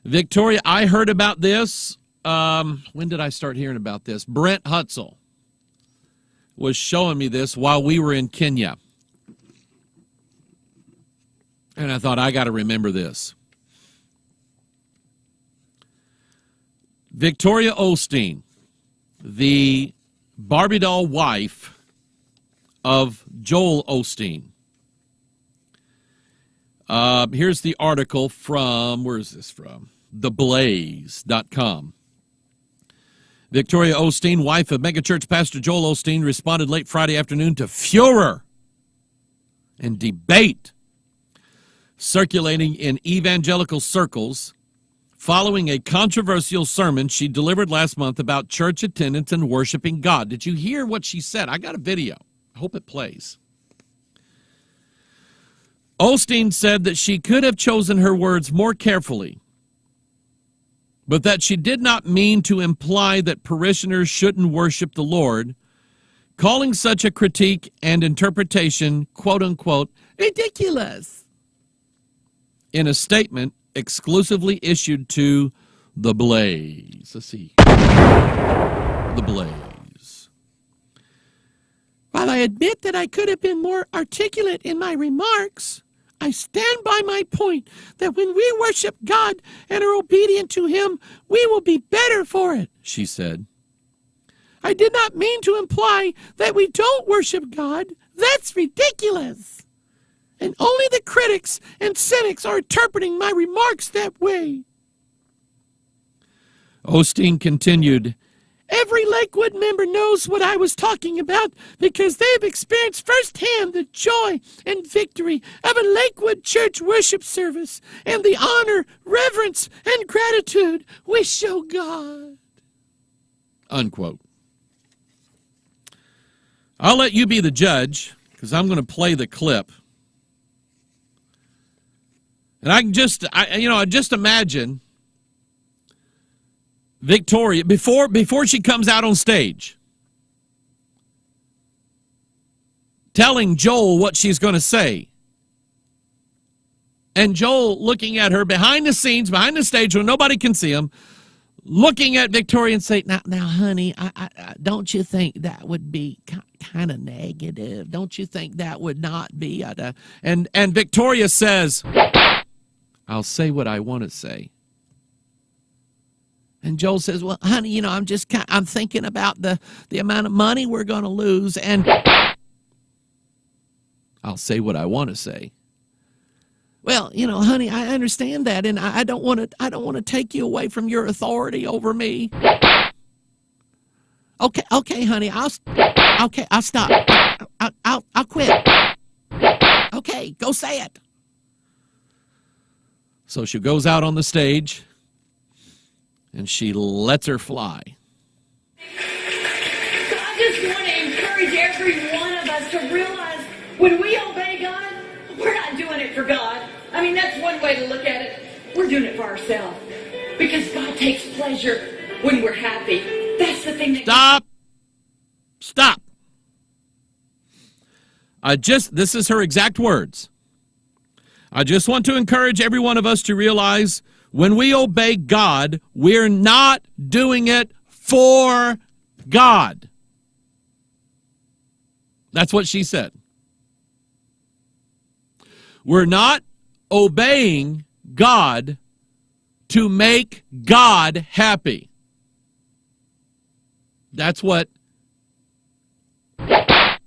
Victoria, I heard about this. When did I start hearing about this? Brent Hutzel was showing me this while we were in Kenya. And I thought, I got to remember this. Victoria Osteen, the Barbie doll wife of Joel Osteen. Here's the article from, where is this from? TheBlaze.com. Victoria Osteen, wife of megachurch pastor Joel Osteen, responded late Friday afternoon to furor and debate circulating in evangelical circles following a controversial sermon she delivered last month about church attendance and worshiping God. Did you hear what she said? I got a video. I hope it plays. Osteen said that she could have chosen her words more carefully, but that she did not mean to imply that parishioners shouldn't worship the Lord, calling such a critique and interpretation, quote-unquote, ridiculous, in a statement exclusively issued to The Blaze. Let's see. The Blaze. While I admit that I could have been more articulate in my remarks, I stand by my point that when we worship God and are obedient to Him, we will be better for it, she said. I did not mean to imply that we don't worship God. That's ridiculous. And only the critics and cynics are interpreting my remarks that way. Osteen continued, every Lakewood member knows what I was talking about because they've experienced firsthand the joy and victory of a Lakewood church worship service and the honor, reverence, and gratitude we show God. Unquote. I'll let you be the judge because I'm going to play the clip. And I just imagine Victoria, before she comes out on stage, telling Joel what she's going to say. And Joel looking at her behind the scenes, behind the stage where nobody can see him, looking at Victoria and saying, now, honey, I don't you think that would be kind of negative? Don't you think that would not be? And Victoria says, I'll say what I want to say. And Joel says, well, honey, I'm thinking about the amount of money we're going to lose, and I'll say what I want to say. Well, honey, I understand that, and I don't want to take you away from your authority over me. Okay, honey, I'll stop. I'll quit. Okay, go say it. So she goes out on the stage, and she lets her fly. So I just want to encourage every one of us to realize when we obey God, we're not doing it for God. I mean, that's one way to look at it. We're doing it for ourselves. Because God takes pleasure when we're happy. That's the thing that... Stop. This is her exact words. I just want to encourage every one of us to realize when we obey God, we're not doing it for God. That's what she said. We're not obeying God to make God happy. That's what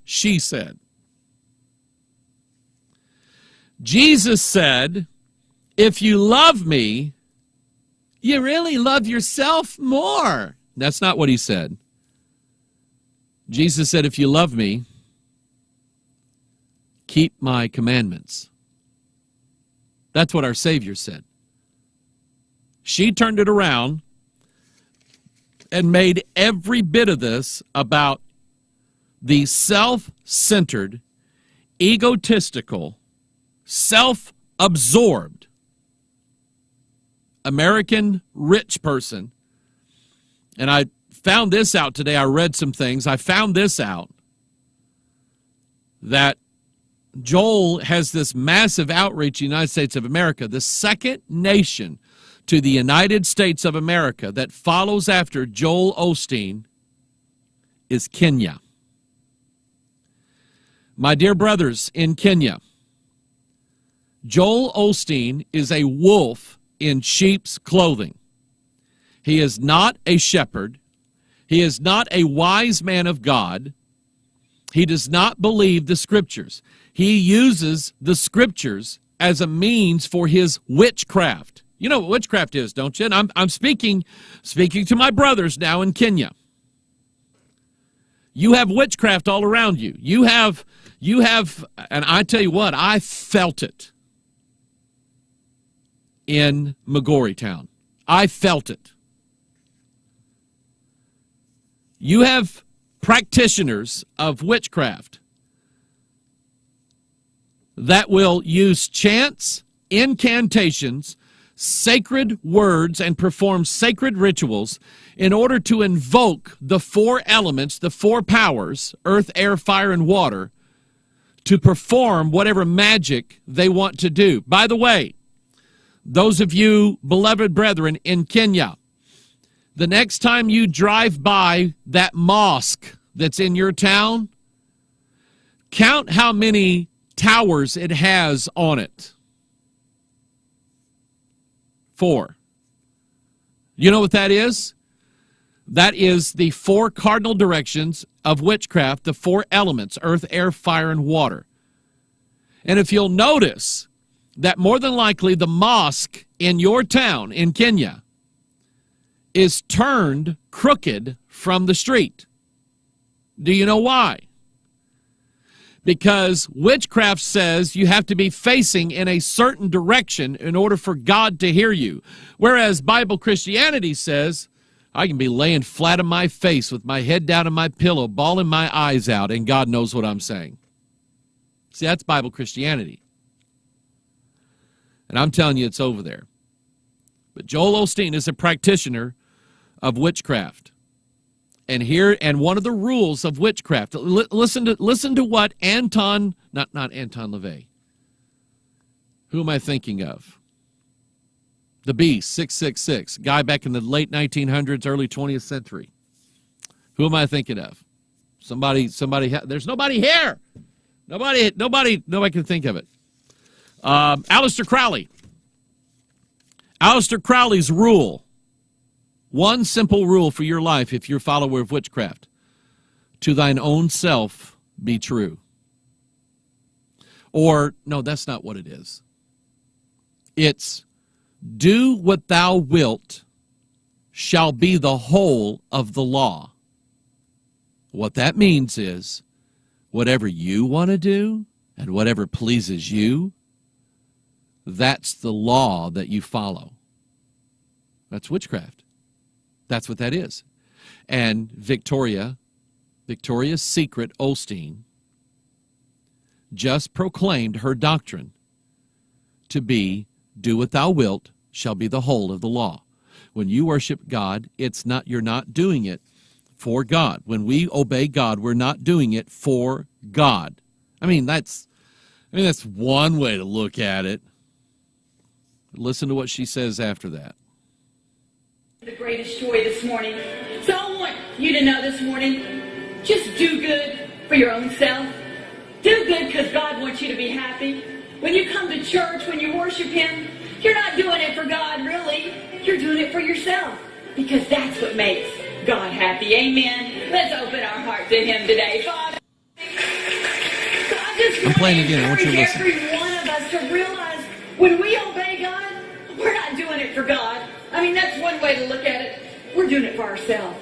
she said. Jesus said, if you love me, you really love yourself more. That's not what he said. Jesus said, if you love me, keep my commandments. That's what our Savior said. She turned it around and made every bit of this about the self-centered, egotistical, self-absorbed American rich person. And I found this out today. I read some things. I found this out, that Joel has this massive outreach in the United States of America. The second nation to the United States of America that follows after Joel Osteen is Kenya. My dear brothers in Kenya, Joel Osteen is a wolf in sheep's clothing. He is not a shepherd. He is not a wise man of God. He does not believe the Scriptures. He uses the Scriptures as a means for his witchcraft. You know what witchcraft is, don't you? And I'm speaking to my brothers now in Kenya. You have witchcraft all around you. You have, and I tell you what, I felt it in Migori town. I felt it. You have practitioners of witchcraft that will use chants, incantations, sacred words, and perform sacred rituals in order to invoke the four elements, the four powers, earth, air, fire, and water, to perform whatever magic they want to do. By the way, those of you beloved brethren in Kenya, the next time you drive by that mosque that's in your town, count how many towers it has on it. 4. You know what that is? That is the 4 cardinal directions of witchcraft, the 4 elements, earth, air, fire, and water. And if you'll notice that more than likely the mosque in your town in Kenya is turned crooked from the street. Do you know why? Because witchcraft says you have to be facing in a certain direction in order for God to hear you. Whereas Bible Christianity says, I can be laying flat on my face with my head down on my pillow, bawling my eyes out, and God knows what I'm saying. See, that's Bible Christianity. And I'm telling you, it's over there. But Joel Osteen is a practitioner of witchcraft. And one of the rules of witchcraft, listen to what not Anton LaVey. Who am I thinking of? The Beast, 666, guy back in the late 1900s, early 20th century. Who am I thinking of? Somebody, there's nobody here. Nobody can think of it. Aleister Crowley. Aleister Crowley's rule. One simple rule for your life if you're a follower of witchcraft. To thine own self be true. Or, no, that's not what it is. It's, do what thou wilt shall be the whole of the law. What that means is, whatever you want to do and whatever pleases you, that's the law that you follow. That's witchcraft. That's what that is. And Victoria's Secret Osteen just proclaimed her doctrine to be, do what thou wilt shall be the whole of the law. When you worship God, you're not doing it for God. When we obey God, we're not doing it for God. That's one way to look at it. Listen to what she says after that. The greatest joy this morning. So I want you to know this morning, just do good for your own self. Do good because God wants you to be happy. When you come to church, when you worship Him, you're not doing it for God, really. You're doing it for yourself because that's what makes God happy. Amen. Let's open our heart to Him today. Father, I'm playing again. I want you to listen. Every one of us to realize when we obey God, we're not doing it for God. That's one way to look at it. We're doing it for ourselves.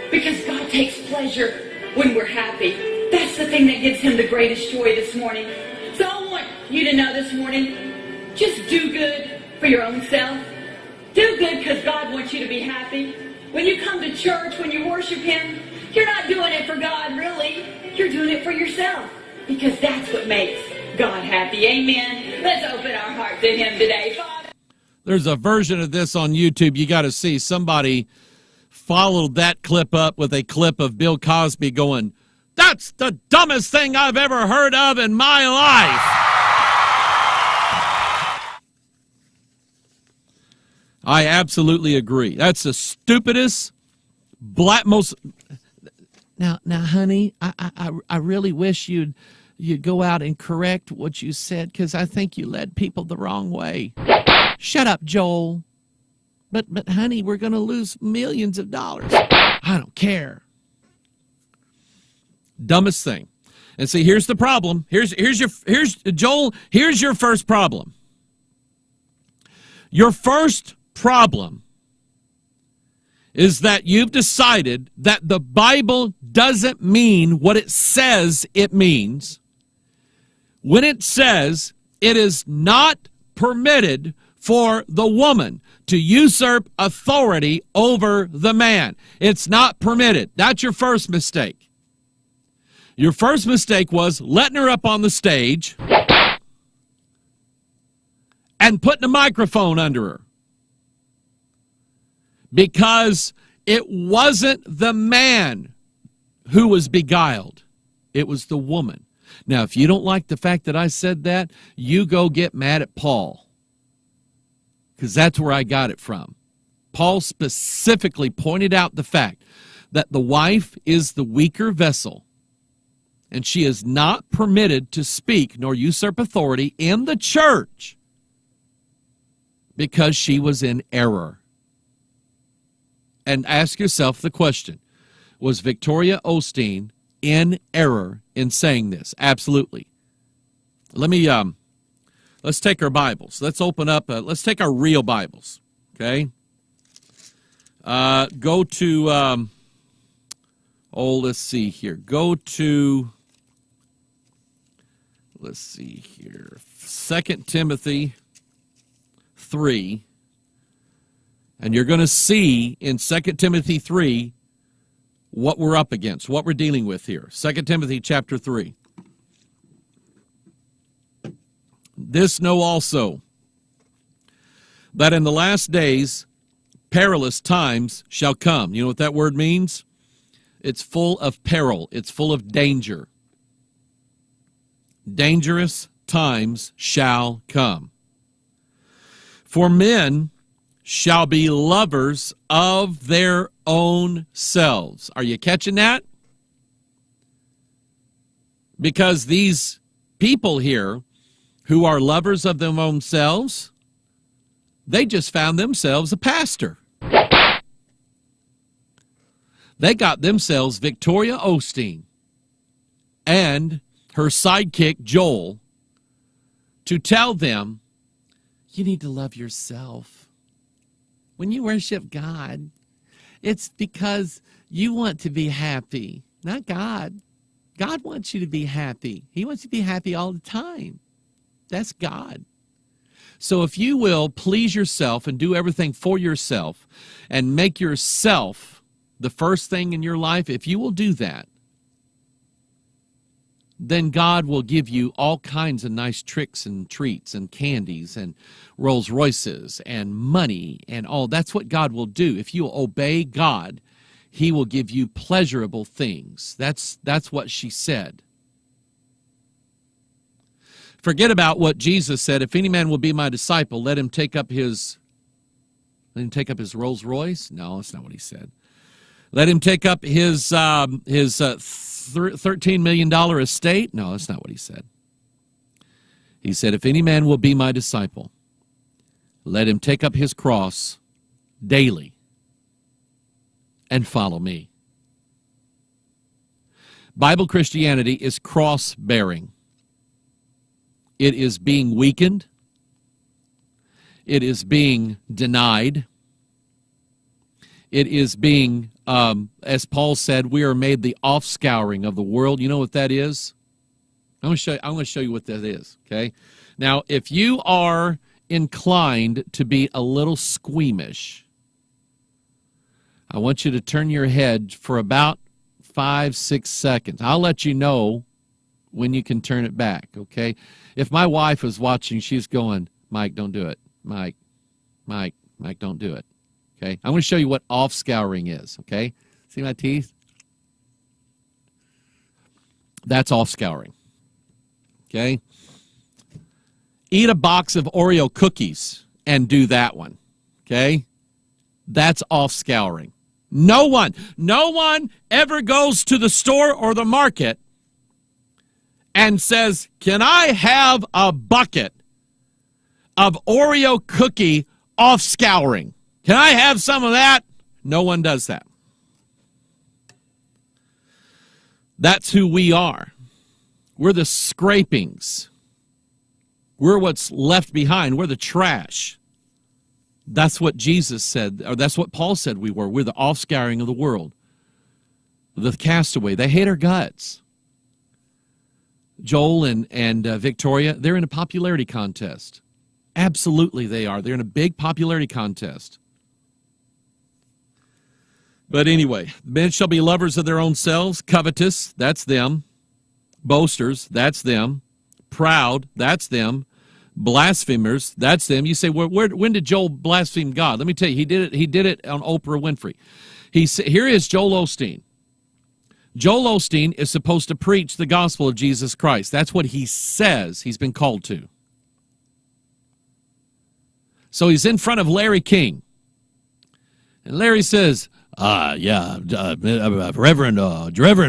Because God takes pleasure when we're happy. That's the thing that gives Him the greatest joy this morning. So I want you to know this morning, Just do good for your own self. Do good because God wants you to be happy. When you come to church, when you worship Him, you're not doing it for God, really. You're doing it for yourself because that's what makes God happy. Amen. Let's open our heart to Him today. Father. There's a version of this on YouTube you got to see. Somebody followed that clip up with a clip of Bill Cosby going, "That's the dumbest thing I've ever heard of in my life." I absolutely agree. That's the stupidest, most. Now, honey, I really wish you'd go out and correct what you said because I think you led people the wrong way. Shut up, Joel. But honey, we're going to lose millions of dollars. I don't care. Dumbest thing. And see, here's the problem. Here's Joel. Here's your first problem. Your first problem is that you've decided that the Bible doesn't mean what it says it means when it says it is not permitted for the woman to usurp authority over the man. It's not permitted. That's your first mistake. Your first mistake was letting her up on the stage and putting a microphone under her. Because it wasn't the man who was beguiled. It was the woman. Now, if you don't like the fact that I said that, you go get mad at Paul. Because that's where I got it from. Paul specifically pointed out the fact that the wife is the weaker vessel, and she is not permitted to speak nor usurp authority in the church because she was in error. And ask yourself the question, was Victoria Osteen in error in saying this? Absolutely. Let's take our Bibles. Let's open up, let's take our real Bibles, okay? Go to, let's see here. Go to, let's see here, 2 Timothy 3. And you're going to see in 2 Timothy 3 what we're up against, what we're dealing with here. 2 Timothy chapter 3. This know also, that in the last days perilous times shall come. You know what that word means? It's full of peril. It's full of danger. Dangerous times shall come. For men shall be lovers of their own selves. Are you catching that? Because these people here who are lovers of their own selves, they just found themselves a pastor. They got themselves Victoria Osteen and her sidekick Joel to tell them, you need to love yourself. When you worship God, it's because you want to be happy, not God. God wants you to be happy. He wants you to be happy all the time. That's God. So if you will please yourself and do everything for yourself and make yourself the first thing in your life, if you will do that, then God will give you all kinds of nice tricks and treats and candies and Rolls Royces and money and all. That's what God will do. If you will obey God, He will give you pleasurable things. That's what she said. Forget about what Jesus said. If any man will be my disciple, let him take up his Rolls Royce. No, that's not what he said. Let him take up his $13 million estate. No, that's not what he said. He said, if any man will be my disciple, let him take up his cross daily and follow me. Bible Christianity is cross-bearing. It is being weakened. It is being denied. It is being, as Paul said, we are made the offscouring of the world. You know what that is? I'm going to show you what that is, okay? Now, if you are inclined to be a little squeamish, I want you to turn your head for about 5-6 seconds. I'll let you know when you can turn it back, okay? If my wife was watching, she's going, Mike, don't do it. Mike, don't do it, okay? I'm going to show you what off-scouring is, okay? See my teeth? That's off-scouring, okay? Eat a box of Oreo cookies and do that one, okay? That's off-scouring. No one ever goes to the store or the market and says, can I have a bucket of Oreo cookie off-scouring? Can I have some of that? No one does that. That's who we are. We're the scrapings. We're what's left behind. We're the trash. That's what Jesus said, or that's what Paul said we were. We're the offscouring of the world. The castaway. They hate our guts. Joel and Victoria, they're in a popularity contest. Absolutely they are. They're in a big popularity contest. But anyway, men shall be lovers of their own selves, covetous, that's them. Boasters, that's them. Proud, that's them. Blasphemers, that's them. You say, when did Joel blaspheme God? Let me tell you, he did it on Oprah Winfrey. Here is Joel Osteen. Joel Osteen is supposed to preach the gospel of Jesus Christ. That's what he says he's been called to. So he's in front of Larry King. And Larry says, Reverend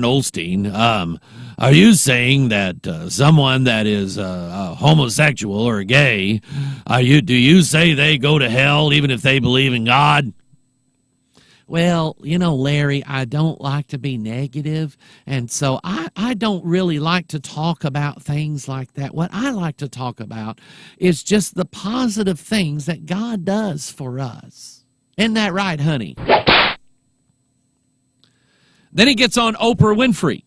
Osteen, are you saying that someone that is homosexual or gay, do you say they go to hell even if they believe in God? Well, Larry, I don't like to be negative, and so I don't really like to talk about things like that. What I like to talk about is just the positive things that God does for us. Isn't that right, honey? Then he gets on Oprah Winfrey.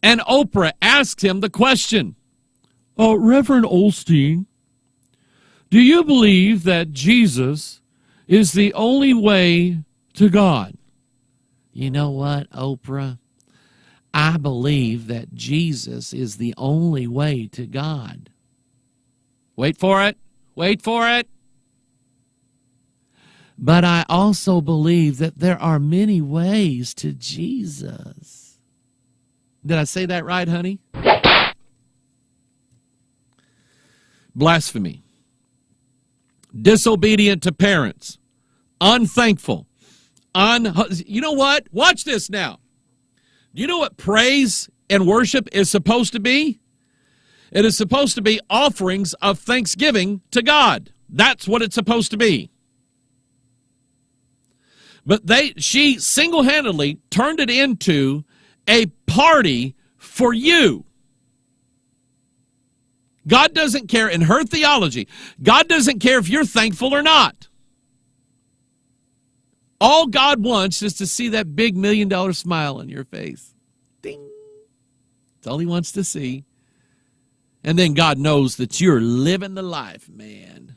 And Oprah asks him the question, Reverend Osteen, do you believe that Jesus is the only way to God? You know what, Oprah? I believe that Jesus is the only way to God. Wait for it. Wait for it. But I also believe that there are many ways to Jesus. Did I say that right, honey? Blasphemy. Disobedient to parents. Unthankful. You know what? Watch this now. Do you know what praise and worship is supposed to be? It is supposed to be offerings of thanksgiving to God. That's what it's supposed to be. But she single-handedly turned it into a party for you. God doesn't care, in her theology, God doesn't care if you're thankful or not. All God wants is to see that big $1 million smile on your face. Ding. That's all he wants to see. And then God knows that you're living the life, man.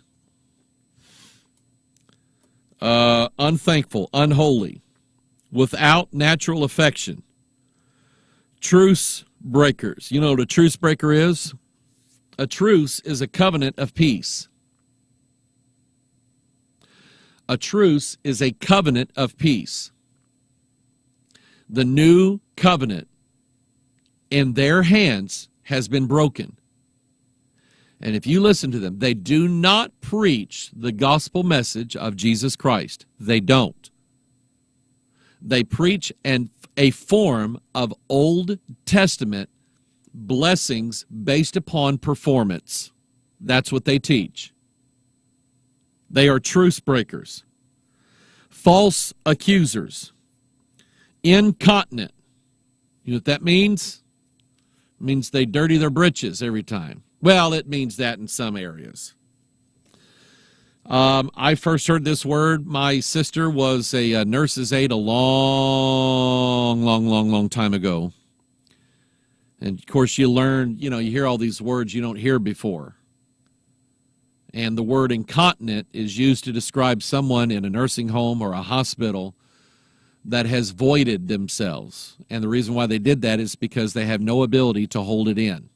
Unthankful, unholy, without natural affection. Truce breakers. You know what a truce breaker is? A truce is a covenant of peace. A truce is a covenant of peace. The new covenant in their hands has been broken. And if you listen to them, they do not preach the gospel message of Jesus Christ. They don't. They preach a form of Old Testament blessings based upon performance. That's what they teach. They are truce breakers. False accusers. Incontinent. You know what that means? It means they dirty their britches every time. Well, it means that in some areas. I first heard this word. My sister was a nurse's aide a long time ago. And, of course, you learn, you hear all these words you don't hear before. And the word incontinent is used to describe someone in a nursing home or a hospital that has voided themselves. And the reason why they did that is because they have no ability to hold it in.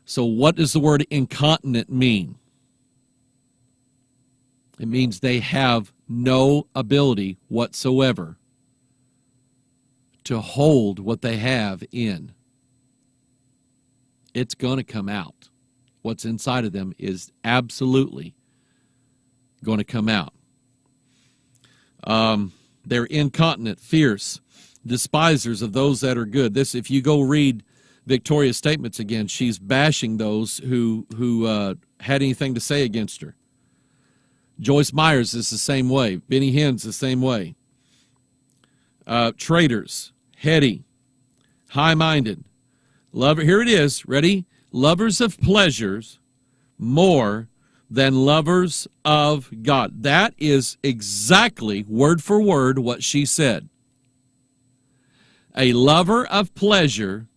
So what does the word incontinent mean? It means they have no ability whatsoever to hold what they have in. It's going to come out. What's inside of them is absolutely going to come out. They're incontinent, fierce, despisers of those that are good. This, if you go read Victoria's statements again, she's bashing those who had anything to say against her. Joyce Myers is the same way. Benny Hinn's the same way. Traitors, heady, high-minded. Here it is. Ready? Lovers of pleasures more than lovers of God. That is exactly, word for word, what she said. A lover of pleasure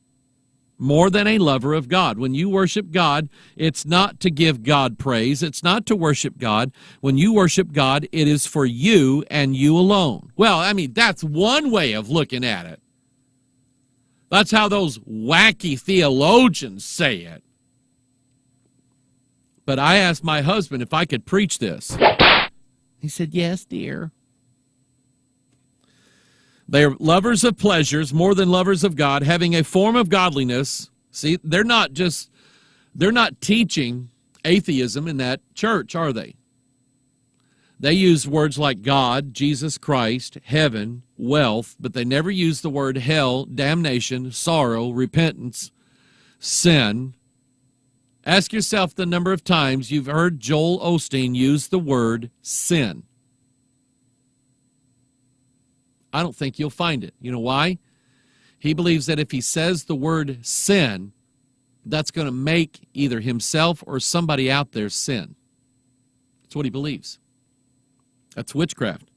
more than a lover of God. When you worship God, it's not to give God praise. It's not to worship God. When you worship God, it is for you and you alone. Well, I mean, that's one way of looking at it. That's how those wacky theologians say it. But I asked my husband if I could preach this. He said, yes, dear. They are lovers of pleasures more than lovers of God, having a form of godliness. See, they're not teaching atheism in that church, are they? They use words like God, Jesus Christ, heaven, wealth, but they never use the word hell, damnation, sorrow, repentance, sin. Ask yourself the number of times you've heard Joel Osteen use the word sin. I don't think you'll find it. You know why? He believes that if he says the word sin, that's going to make either himself or somebody out there sin. That's what he believes. That's witchcraft.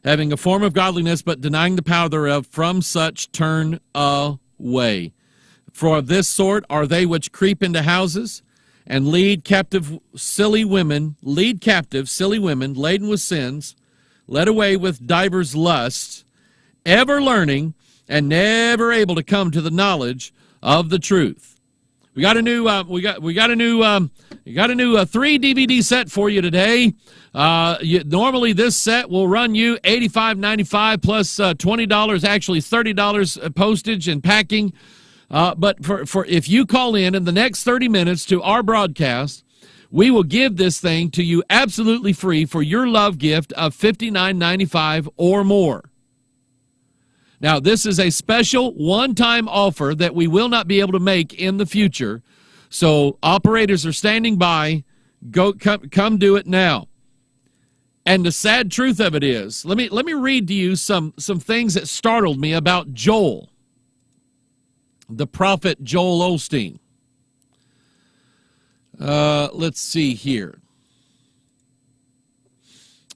Having a form of godliness, but denying the power thereof, from such turn away. For of this sort are they which creep into houses, and lead captive silly women, laden with sins, led away with divers lusts, ever learning, and never able to come to the knowledge of the truth. We got a new 3 DVD set for you today. Normally this set will run you $85.95 plus $20, actually $30 postage and packing. But for if you call in the next 30 minutes to our broadcast, we will give this thing to you absolutely free for your love gift of $59.95 or more. Now, this is a special one-time offer that we will not be able to make in the future. So operators are standing by. Come do it now. And the sad truth of it is, let me read to you some things that startled me about Joel, the prophet Joel Osteen. Let's see here.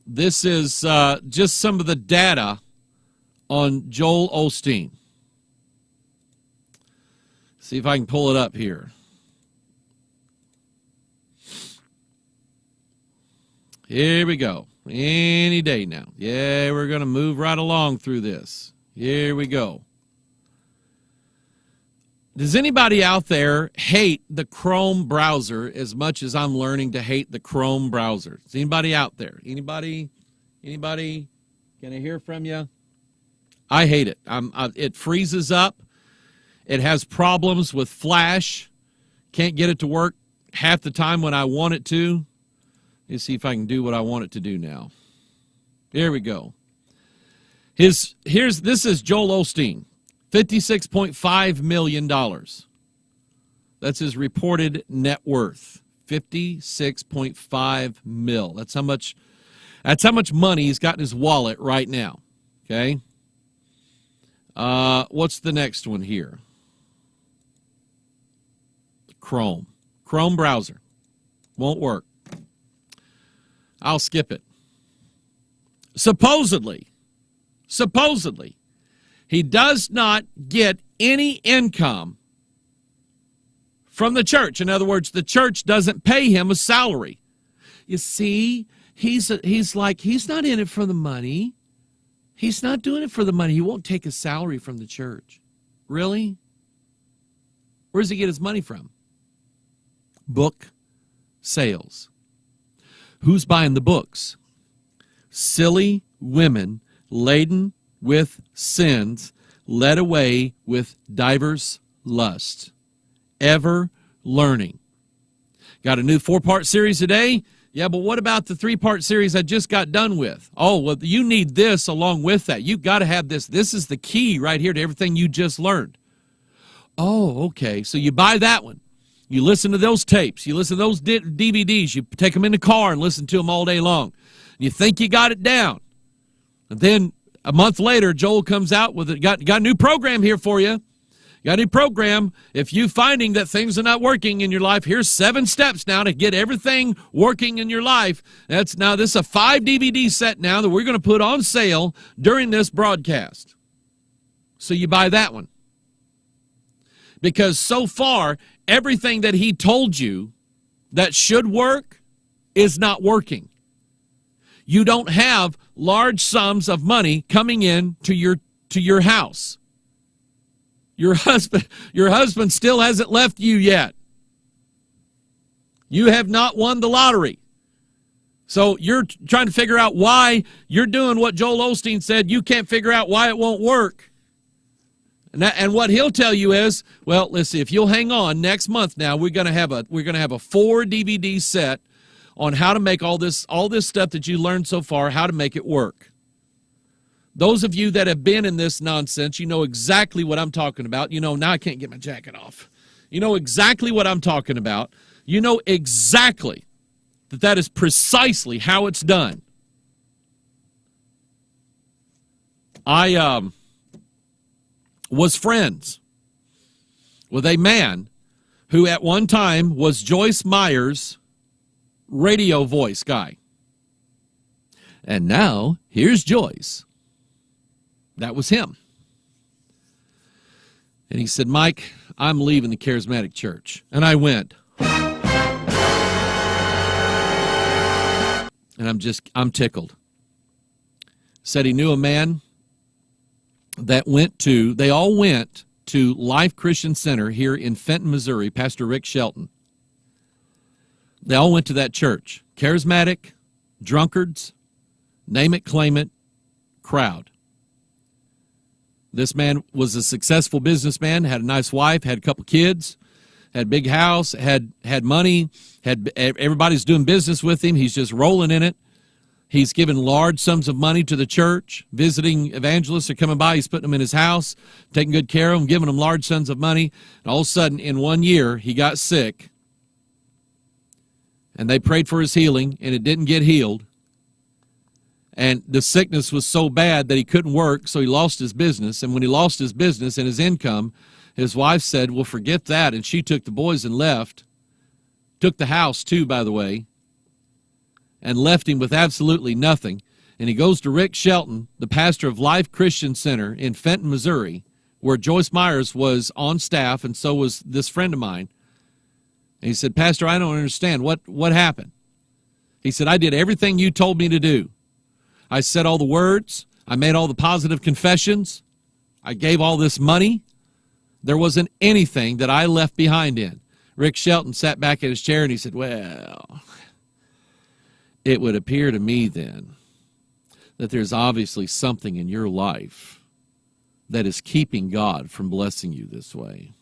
This is just some of the data on Joel Osteen. See if I can pull it up here. Here we go. Any day now. Yeah, we're going to move right along through this. Here we go. Does anybody out there hate the Chrome browser as much as I'm learning to hate the Chrome browser? Is anybody out there? Anybody? Can I hear from you? I hate it. It freezes up. It has problems with Flash. Can't get it to work half the time when I want it to. Let's see if I can do what I want it to do now. Here we go. This is Joel Osteen, $56.5 million. That's his reported net worth. 56.5 mil. That's how much money he's got in his wallet right now. Okay. What's the next one here? Chrome browser. Won't work. I'll skip it. Supposedly, he does not get any income from the church. In other words, the church doesn't pay him a salary. You see, he's not in it for the money. He's not doing it for the money. He won't take a salary from the church. Really? Where does he get his money from? Book sales. Who's buying the books? Silly women laden with sins, led away with divers lusts, ever learning. Got a new 4-part series today? Yeah, but what about the 3-part series I just got done with? Oh, well, you need this along with that. You've got to have this. This is the key right here to everything you just learned. Oh, okay. So you buy that one. You listen to those tapes. You listen to those DVDs. You take them in the car and listen to them all day long. You think you got it down. And then a month later, Joel comes out with it. Got a new program here for you. Got a new program. If you're finding that things are not working in your life, here's 7 steps now to get everything working in your life. This is a 5 DVD set now that we're going to put on sale during this broadcast. So you buy that one. Because so far, everything that he told you that should work is not working. You don't have large sums of money coming in to your house. Your husband still hasn't left you yet. You have not won the lottery. So you're trying to figure out why you're doing what Joel Osteen said. You can't figure out why it won't work. And what he'll tell you is, well, let's see, if you'll hang on, next month now we're going to have a 4 DVD set on how to make all this stuff that you learned so far, how to make it work. Those of you that have been in this nonsense, you know exactly what I'm talking about. You know, now I can't get my jacket off. You know exactly what I'm talking about. You know exactly that is precisely how it's done. I was friends with a man who at one time was Joyce Meyer's radio voice guy. And now, here's Joyce. That was him. And he said, Mike, I'm leaving the charismatic church. And I went. And I'm tickled. Said he knew a man that they all went to Life Christian Center here in Fenton, Missouri, Pastor Rick Shelton. They all went to that church. Charismatic, drunkards, name it, claim it, crowd. This man was a successful businessman, had a nice wife, had a couple kids, had a big house, had money, everybody's doing business with him. He's just rolling in it. He's given large sums of money to the church. Visiting evangelists are coming by. He's putting them in his house, taking good care of them, giving them large sums of money. And all of a sudden, in 1 year, he got sick. And they prayed for his healing, and it didn't get healed. And the sickness was so bad that he couldn't work, so he lost his business. And when he lost his business and his income, his wife said, well, forget that. And she took the boys and left. Took the house, too, by the way. And left him with absolutely nothing. And he goes to Rick Shelton, the pastor of Life Christian Center in Fenton, Missouri, where Joyce Myers was on staff, and so was this friend of mine. And he said, Pastor, I don't understand. What happened? He said, I did everything you told me to do. I said all the words. I made all the positive confessions. I gave all this money. There wasn't anything that I left behind in. Rick Shelton sat back in his chair and he said, well, it would appear to me then that there's obviously something in your life that is keeping God from blessing you this way.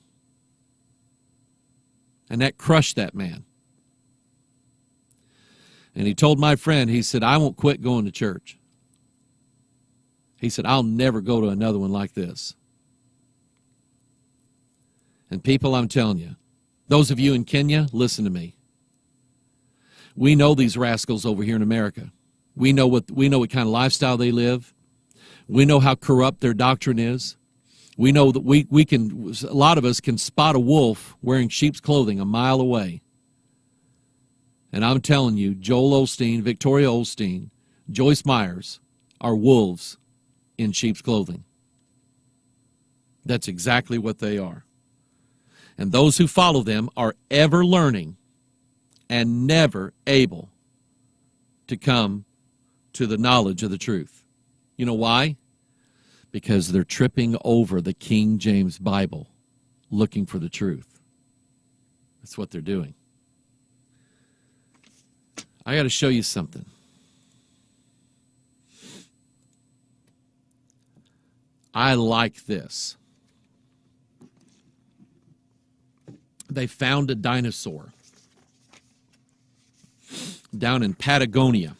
And that crushed that man. And he told my friend, he said, I won't quit going to church. He said, I'll never go to another one like this. And people, I'm telling you, those of you in Kenya, listen to me. We know these rascals over here in America. We know what kind of lifestyle they live. We know how corrupt their doctrine is. We know that a lot of us can spot a wolf wearing sheep's clothing a mile away. And I'm telling you, Joel Osteen, Victoria Osteen, Joyce Myers are wolves in sheep's clothing. That's exactly what they are. And those who follow them are ever learning and never able to come to the knowledge of the truth. You know why? Because they're tripping over the King James Bible looking for the truth. That's what they're doing. I got to show you something. I like this. They found a dinosaur down in Patagonia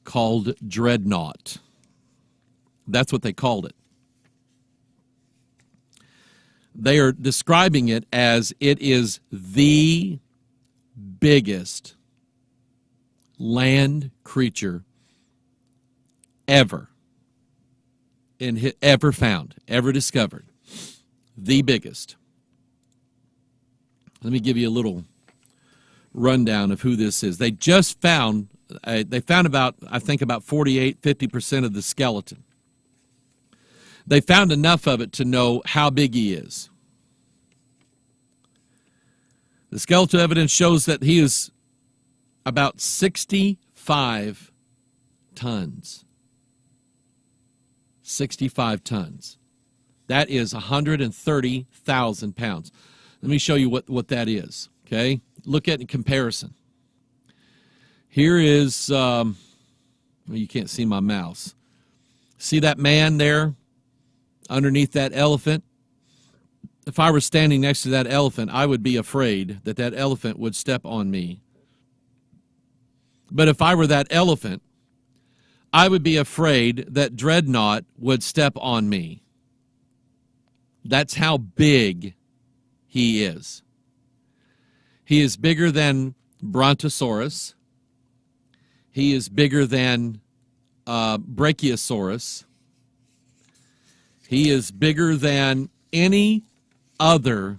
called Dreadnought. That's what they called it. They are describing it as it is the biggest land creature ever found, ever discovered. The biggest. Let me give you a little rundown of who this is. They just found, about 48, 50% of the skeleton. They found enough of it to know how big he is. The skeletal evidence shows that he is about 65 tons. 65 tons. That is 130,000 pounds. Let me show you what that is, okay? Look at it in comparison. Here is, well, you can't see my mouse. See that man there underneath that elephant? If I were standing next to that elephant, I would be afraid that that elephant would step on me. But if I were that elephant, I would be afraid that Dreadnought would step on me. That's how big he is. He is bigger than Brontosaurus. He is bigger than Brachiosaurus. He is bigger than any other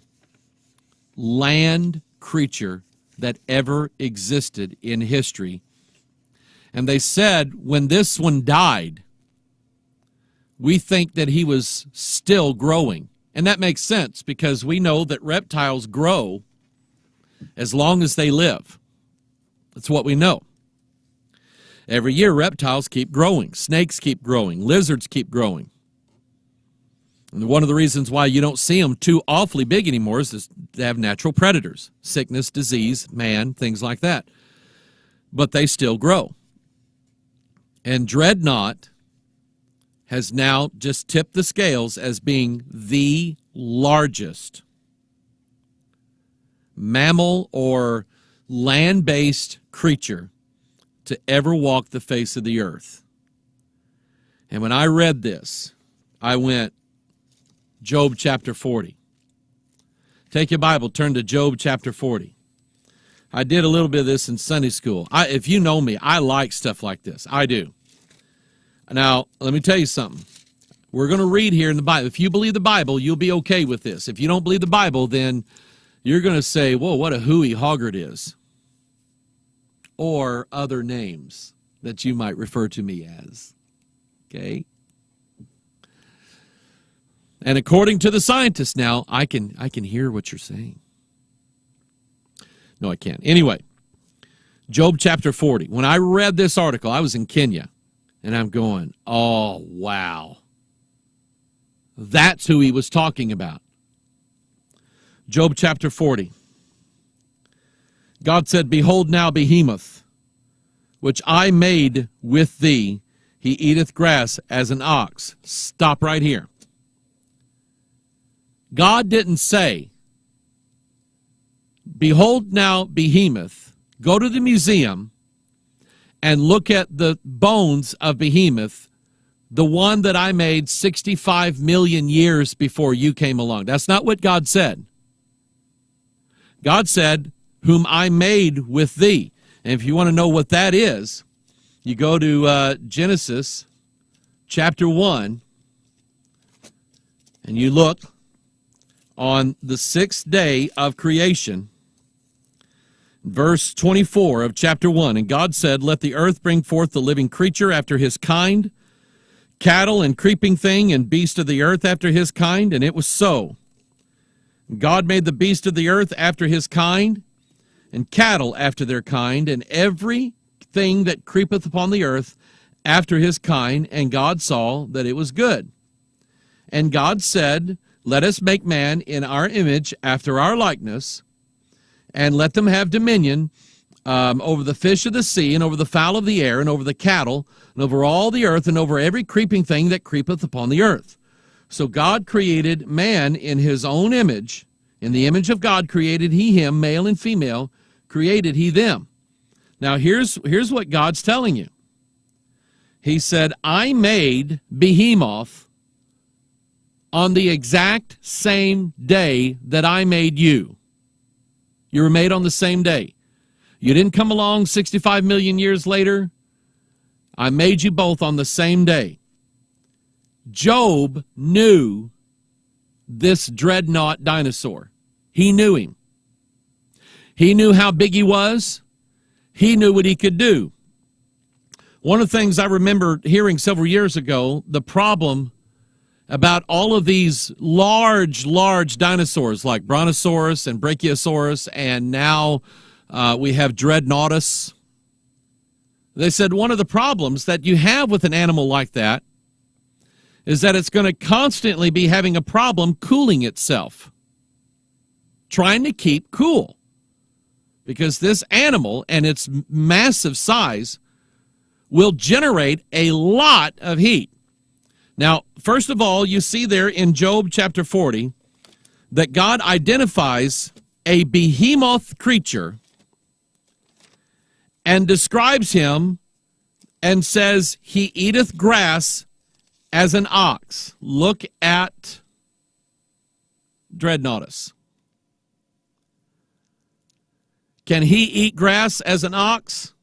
land creature that ever existed in history. And they said when this one died, we think that he was still growing. And that makes sense because we know that reptiles grow as long as they live. That's what we know. Every year, reptiles keep growing. Snakes keep growing. Lizards keep growing. And one of the reasons why you don't see them too awfully big anymore is they have natural predators. Sickness, disease, man, things like that. But they still grow. And Dreadnought has now just tipped the scales as being the largest mammal or land-based creature to ever walk the face of the earth. And when I read this, I went, Job chapter 40. Take your Bible, turn to Job chapter 40. I did a little bit of this in Sunday school. If you know me, I like stuff like this. I do. Now, let me tell you something. We're going to read here in the Bible. If you believe the Bible, you'll be okay with this. If you don't believe the Bible, then you're going to say, whoa, what a hooey hoggard is. Or other names that you might refer to me as. Okay? And according to the scientists now, I can hear what you're saying. No, I can't. Anyway, Job chapter 40. When I read this article, I was in Kenya. And I'm going, oh, wow. That's who he was talking about. Job chapter 40. God said, behold now behemoth, which I made with thee. He eateth grass as an ox. Stop right here. God didn't say, behold now behemoth, go to the museum and look at the bones of behemoth, the one that I made 65 million years before you came along. That's not what God said. God said, whom I made with thee. And if you want to know what that is, you go to Genesis chapter 1, and you look on the sixth day of creation, verse 24 of chapter 1. And God said, let the earth bring forth the living creature after his kind, cattle and creeping thing and beast of the earth after his kind. And it was so. God made the beast of the earth after his kind, and cattle after their kind, and everything that creepeth upon the earth after his kind. And God saw that it was good. And God said, let us make man in our image after our likeness, and let them have dominion over the fish of the sea, and over the fowl of the air, and over the cattle, and over all the earth, and over every creeping thing that creepeth upon the earth. So God created man in his own image. In the image of God created he him, male and female, created he them. Now here's what God's telling you. He said, I made Behemoth on the exact same day that I made you. You were made on the same day. You didn't come along 65 million years later. I made you both on the same day. Job knew this dreadnought dinosaur. He knew him. He knew how big he was. He knew what he could do. One of the things I remember hearing several years ago, the problem about all of these large dinosaurs like Brontosaurus and Brachiosaurus, and now we have Dreadnoughtus. They said one of the problems that you have with an animal like that is that it's going to constantly be having a problem cooling itself, trying to keep cool. Because this animal and its massive size will generate a lot of heat. Now, first of all, you see there in Job chapter 40 that God identifies a behemoth creature and describes him and says, he eateth grass as an ox. Look at Dreadnoughtus. Can he eat grass as an ox?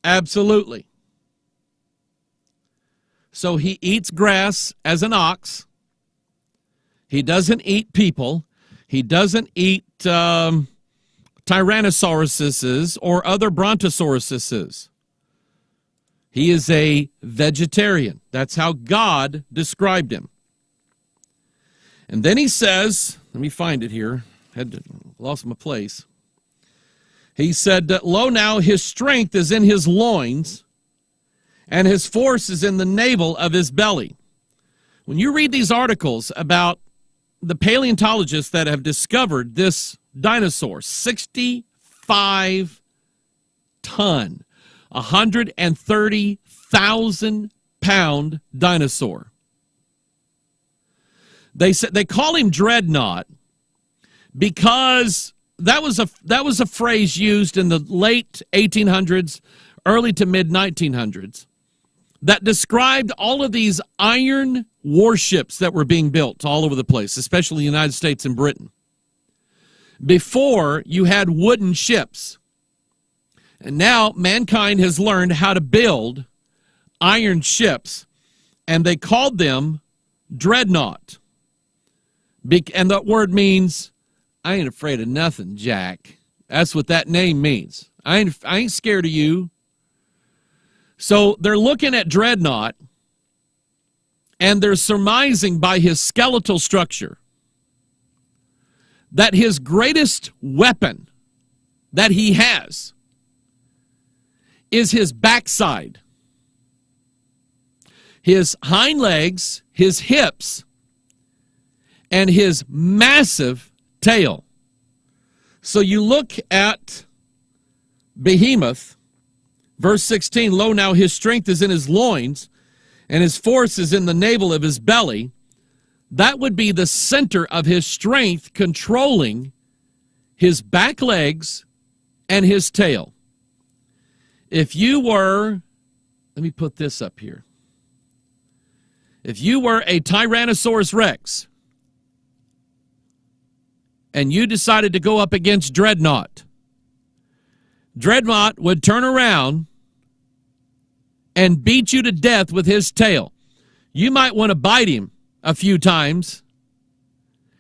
Absolutely. So he eats grass as an ox. He doesn't eat people. He doesn't eat Tyrannosauruses or other Brontosauruses. He is a vegetarian. That's how God described him. And then he says, let me find it here. Lost my place. He said, lo, now his strength is in his loins, and his force is in the navel of his belly. When you read these articles about the paleontologists that have discovered this dinosaur, 65 ton, 130,000 pound dinosaur. They call him Dreadnought because that was a phrase used in the late 1800s, early to mid 1900s, that described all of these iron warships that were being built all over the place, especially the United States and Britain. Before, you had wooden ships. And now mankind has learned how to build iron ships, and they called them Dreadnought. And that word means, I ain't afraid of nothing, Jack. That's what that name means. I ain't scared of you. So they're looking at Dreadnought, and they're surmising by his skeletal structure that his greatest weapon that he has is his backside. His hind legs, his hips, and his massive tail. So you look at Behemoth, verse 16, lo, now his strength is in his loins, and his force is in the navel of his belly. That would be the center of his strength, controlling his back legs and his tail. If you were, let me put this up here. If you were a Tyrannosaurus Rex and you decided to go up against Dreadnought, Dreadnought would turn around and beat you to death with his tail. You might want to bite him a few times,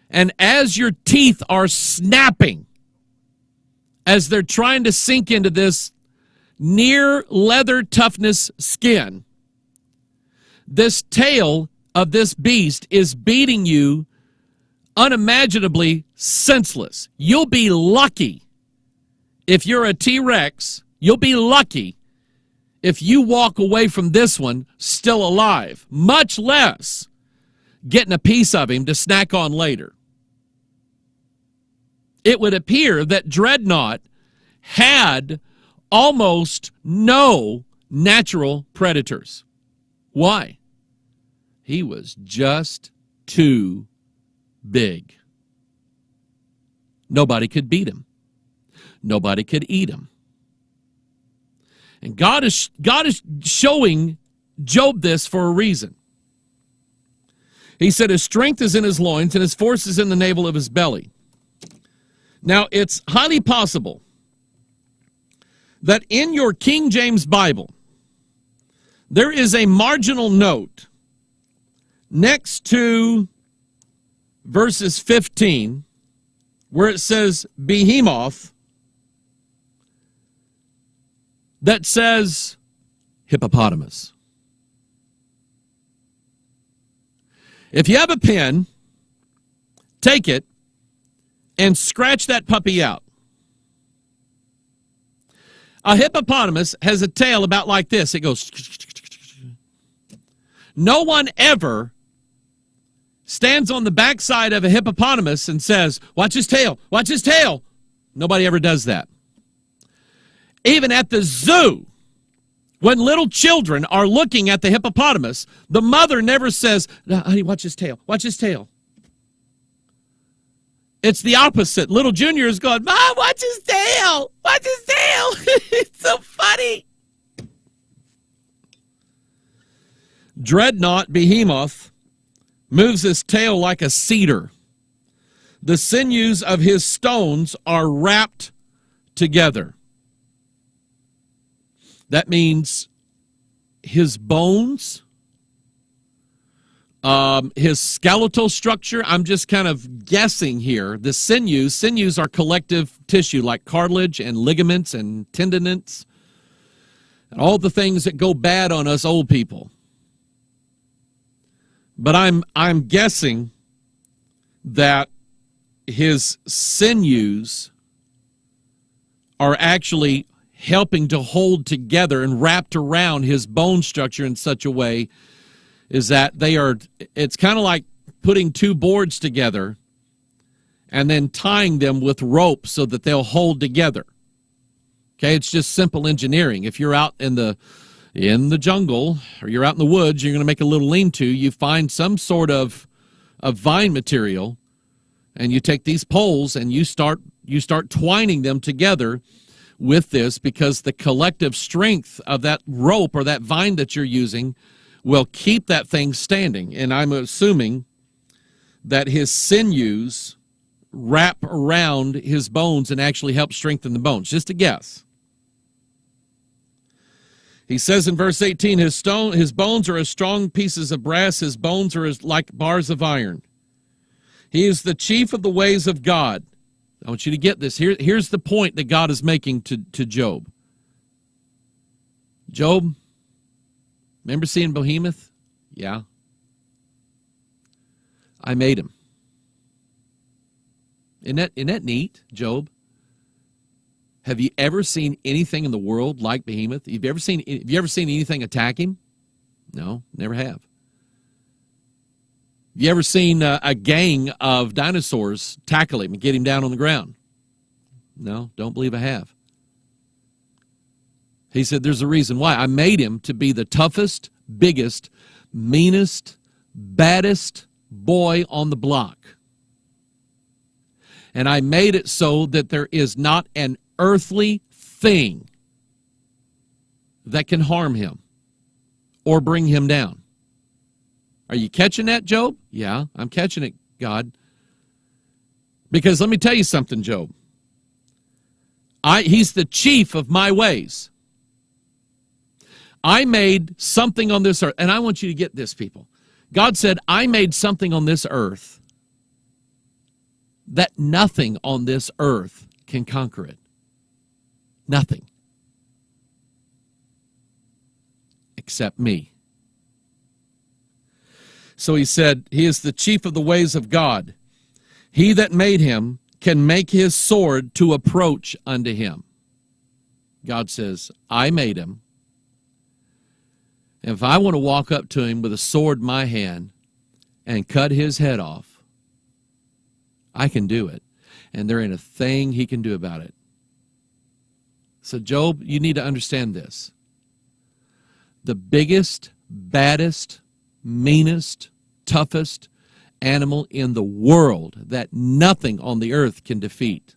and as your teeth are snapping, as they're trying to sink into this near leather toughness skin, this tail of this beast is beating you unimaginably senseless. You'll be lucky if you're a T-Rex. You'll be lucky if you walk away from this one still alive, much less getting a piece of him to snack on later. It would appear that Dreadnought had almost no natural predators. Why? He was just too big. Nobody could beat him. Nobody could eat him. And God is showing Job this for a reason. He said his strength is in his loins and his force is in the navel of his belly. Now, it's highly possible that in your King James Bible, there is a marginal note next to verses 15 where it says behemoth that says hippopotamus. If you have a pen, take it and scratch that puppy out. A hippopotamus has a tail about like this. It goes. No one ever stands on the backside of a hippopotamus and says, watch his tail, watch his tail. Nobody ever does that. Even at the zoo, when little children are looking at the hippopotamus, the mother never says, honey, watch his tail, watch his tail. It's the opposite. Little Junior is going, Mom, watch his tail, watch his tail. It's so funny. Dreadnought, behemoth, moves his tail like a cedar. The sinews of his stones are wrapped together. That means his bones, his skeletal structure, I'm just kind of guessing here. The sinews are collective tissue like cartilage and ligaments and tendons and all the things that go bad on us old people. But I'm guessing that his sinews are actually helping to hold together and wrapped around his bone structure in such a way is that it's kind of like putting two boards together and then tying them with rope so that they'll hold together. Okay, it's just simple engineering. If you're out in the jungle or you're out in the woods, you're going to make a little lean-to, you find some sort of vine material and you take these poles and you start twining them together with this, because the collective strength of that rope or that vine that you're using will keep that thing standing. And I'm assuming that his sinews wrap around his bones and actually help strengthen the bones. Just a guess. He says in verse 18, his bones are as strong pieces of brass, his bones are as like bars of iron. He is the chief of the ways of God. I want you to get this. Here's the point that God is making to Job. Job, remember seeing Behemoth? Yeah. I made him. Isn't that neat, Job? Have you ever seen anything in the world like Behemoth? Have you ever seen anything attack him? No, never have. You ever seen a gang of dinosaurs tackle him and get him down on the ground? No, don't believe I have. He said there's a reason why. I made him to be the toughest, biggest, meanest, baddest boy on the block. And I made it so that there is not an earthly thing that can harm him or bring him down. Are you catching that, Job? Yeah, I'm catching it, God. Because let me tell you something, Job. He's the chief of my ways. I made something on this earth, and I want you to get this, people. God said, I made something on this earth that nothing on this earth can conquer it. Nothing. Except me. So he said, he is the chief of the ways of God. He that made him can make his sword to approach unto him. God says, I made him. And if I want to walk up to him with a sword in my hand and cut his head off, I can do it. And there ain't a thing he can do about it. So, Job, you need to understand this. The biggest, baddest, meanest, toughest animal in the world that nothing on the earth can defeat,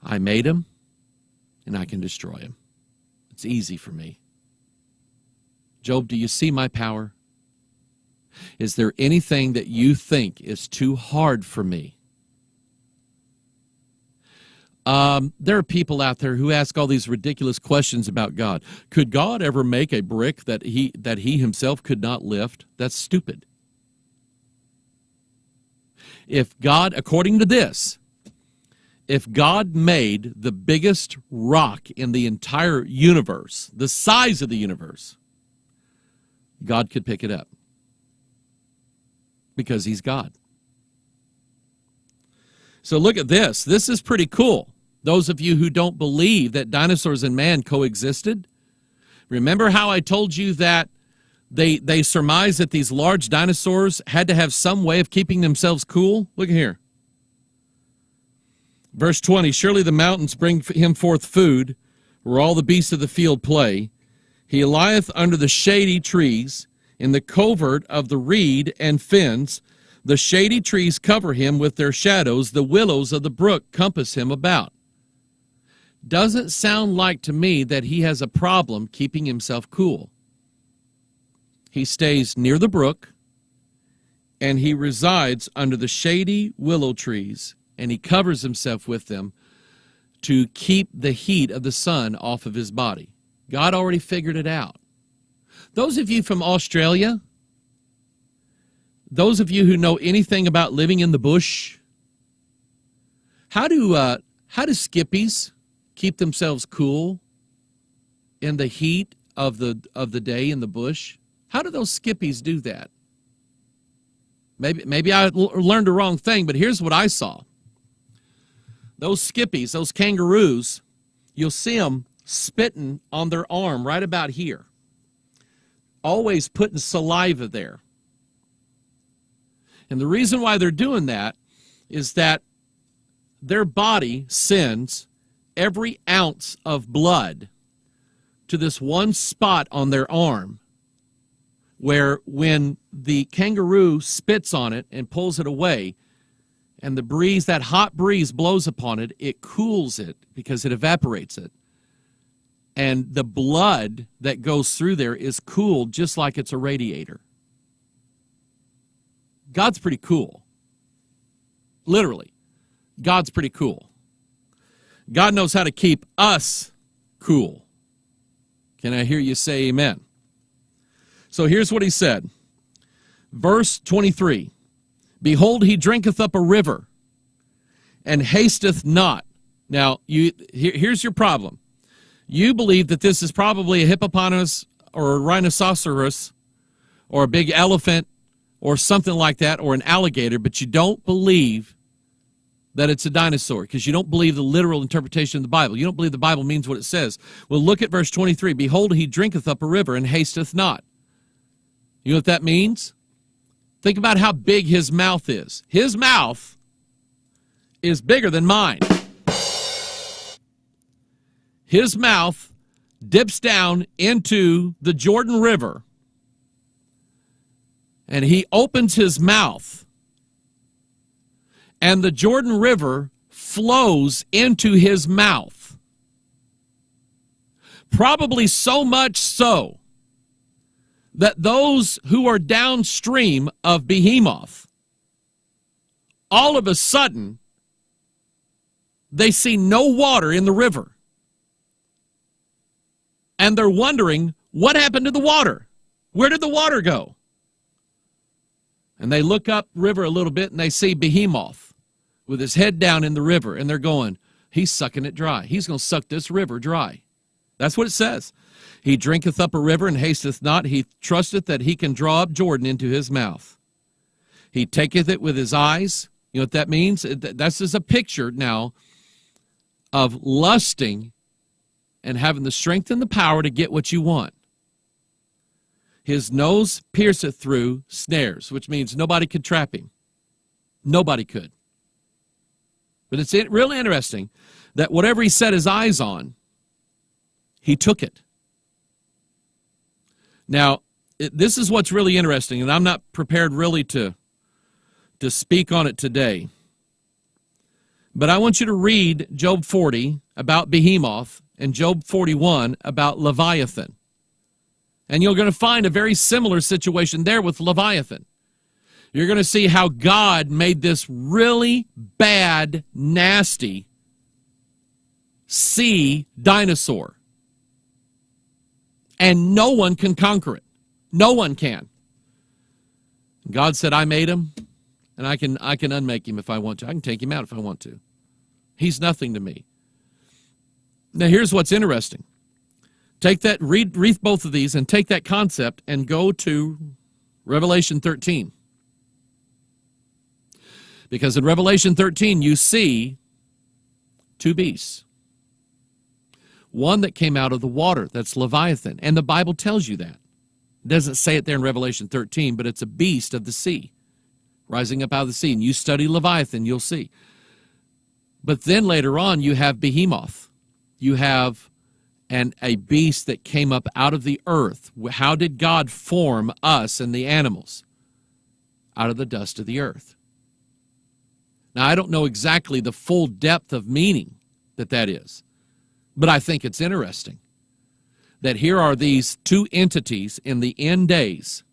I made him, and I can destroy him. It's easy for me. Job, do you see my power? Is there anything that you think is too hard for me? There are people out there who ask all these ridiculous questions about God. Could God ever make a brick that he himself could not lift? That's stupid. If God, according to this, if God made the biggest rock in the entire universe, the size of the universe, God could pick it up because he's God. So look at this. This is pretty cool. Those of you who don't believe that dinosaurs and man coexisted, remember how I told you that they surmised that these large dinosaurs had to have some way of keeping themselves cool? Look here. Verse 20, surely the mountains bring him forth food, where all the beasts of the field play. He lieth under the shady trees, in the covert of the reed and fens. The shady trees cover him with their shadows. The willows of the brook compass him about. Doesn't sound like to me that he has a problem keeping himself cool. He stays near the brook, and he resides under the shady willow trees, and he covers himself with them to keep the heat of the sun off of his body. God already figured it out. Those of you from Australia, those of you who know anything about living in the bush, how do skippies keep themselves cool in the heat of the day in the bush? How do those skippies do that? Maybe I learned the wrong thing, but here's what I saw. Those skippies, those kangaroos, you'll see them spitting on their arm right about here. Always putting saliva there. And the reason why they're doing that is that their body sends every ounce of blood to this one spot on their arm, where when the kangaroo spits on it and pulls it away, and the breeze, that hot breeze blows upon it, it cools it because it evaporates it. And the blood that goes through there is cooled just like it's a radiator. God's pretty cool. Literally. God's pretty cool. God knows how to keep us cool. Can I hear you say amen? So here's what he said. Verse 23. Behold, he drinketh up a river, and hasteth not. Now, here's your problem. You believe that this is probably a hippopotamus or a rhinoceros or a big elephant or something like that, or an alligator, but you don't believe that it's a dinosaur because you don't believe the literal interpretation of the Bible. You don't believe the Bible means what it says. Well, look at verse 23. Behold, he drinketh up a river and hasteth not. You know what that means? Think about how big his mouth is. His mouth is bigger than mine. His mouth dips down into the Jordan River, and he opens his mouth, and the Jordan River flows into his mouth. Probably so much so that those who are downstream of Behemoth, all of a sudden, they see no water in the river. And they're wondering, what happened to the water? Where did the water go? And they look up river a little bit, and they see Behemoth with his head down in the river, and they're going, he's sucking it dry. He's going to suck this river dry. That's what it says. He drinketh up a river and hasteth not. He trusteth that he can draw up Jordan into his mouth. He taketh it with his eyes. You know what that means? This is a picture now of lusting and having the strength and the power to get what you want. His nose pierceth through snares, which means nobody could trap him. Nobody could. But it's really interesting that whatever he set his eyes on, he took it. Now, this is what's really interesting, and I'm not prepared really to speak on it today. But I want you to read Job 40 about Behemoth and Job 41 about Leviathan. And you're going to find a very similar situation there with Leviathan. You're going to see how God made this really bad, nasty sea dinosaur. And no one can conquer it. No one can. God said, I made him, and I can unmake him if I want to. I can take him out if I want to. He's nothing to me. Now, here's what's interesting. Take that, read both of these, and take that concept and go to Revelation 13. Because in Revelation 13, you see two beasts. One that came out of the water, that's Leviathan. And the Bible tells you that. It doesn't say it there in Revelation 13, but it's a beast of the sea, rising up out of the sea. And you study Leviathan, you'll see. But then later on, you have Behemoth. You have a beast that came up out of the earth. How did God form us and the animals? Out of the dust of the earth. Now, I don't know exactly the full depth of meaning that is, but I think it's interesting that here are these two entities in the end days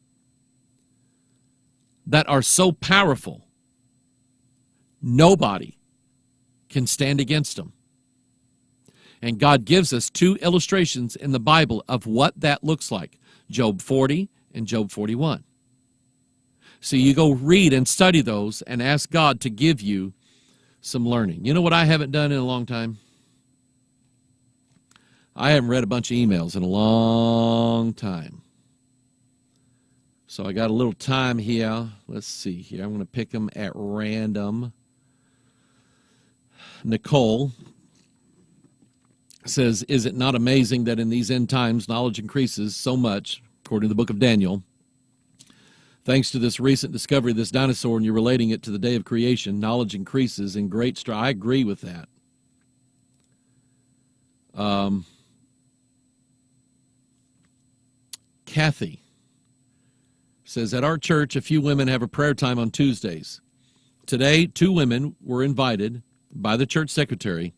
that are so powerful, nobody can stand against them. And God gives us two illustrations in the Bible of what that looks like, Job 40 and Job 41. So you go read and study those and ask God to give you some learning. You know what I haven't done in a long time? I haven't read a bunch of emails in a long time. So I got a little time here. Let's see here. I'm going to pick them at random. Nicole says, is it not amazing that in these end times knowledge increases so much, according to the book of Daniel? Thanks to this recent discovery of this dinosaur and you're relating it to the day of creation, knowledge increases in great strides. I agree with that. Kathy says, at our church, a few women have a prayer time on Tuesdays. Today, 2 women were invited by the church secretary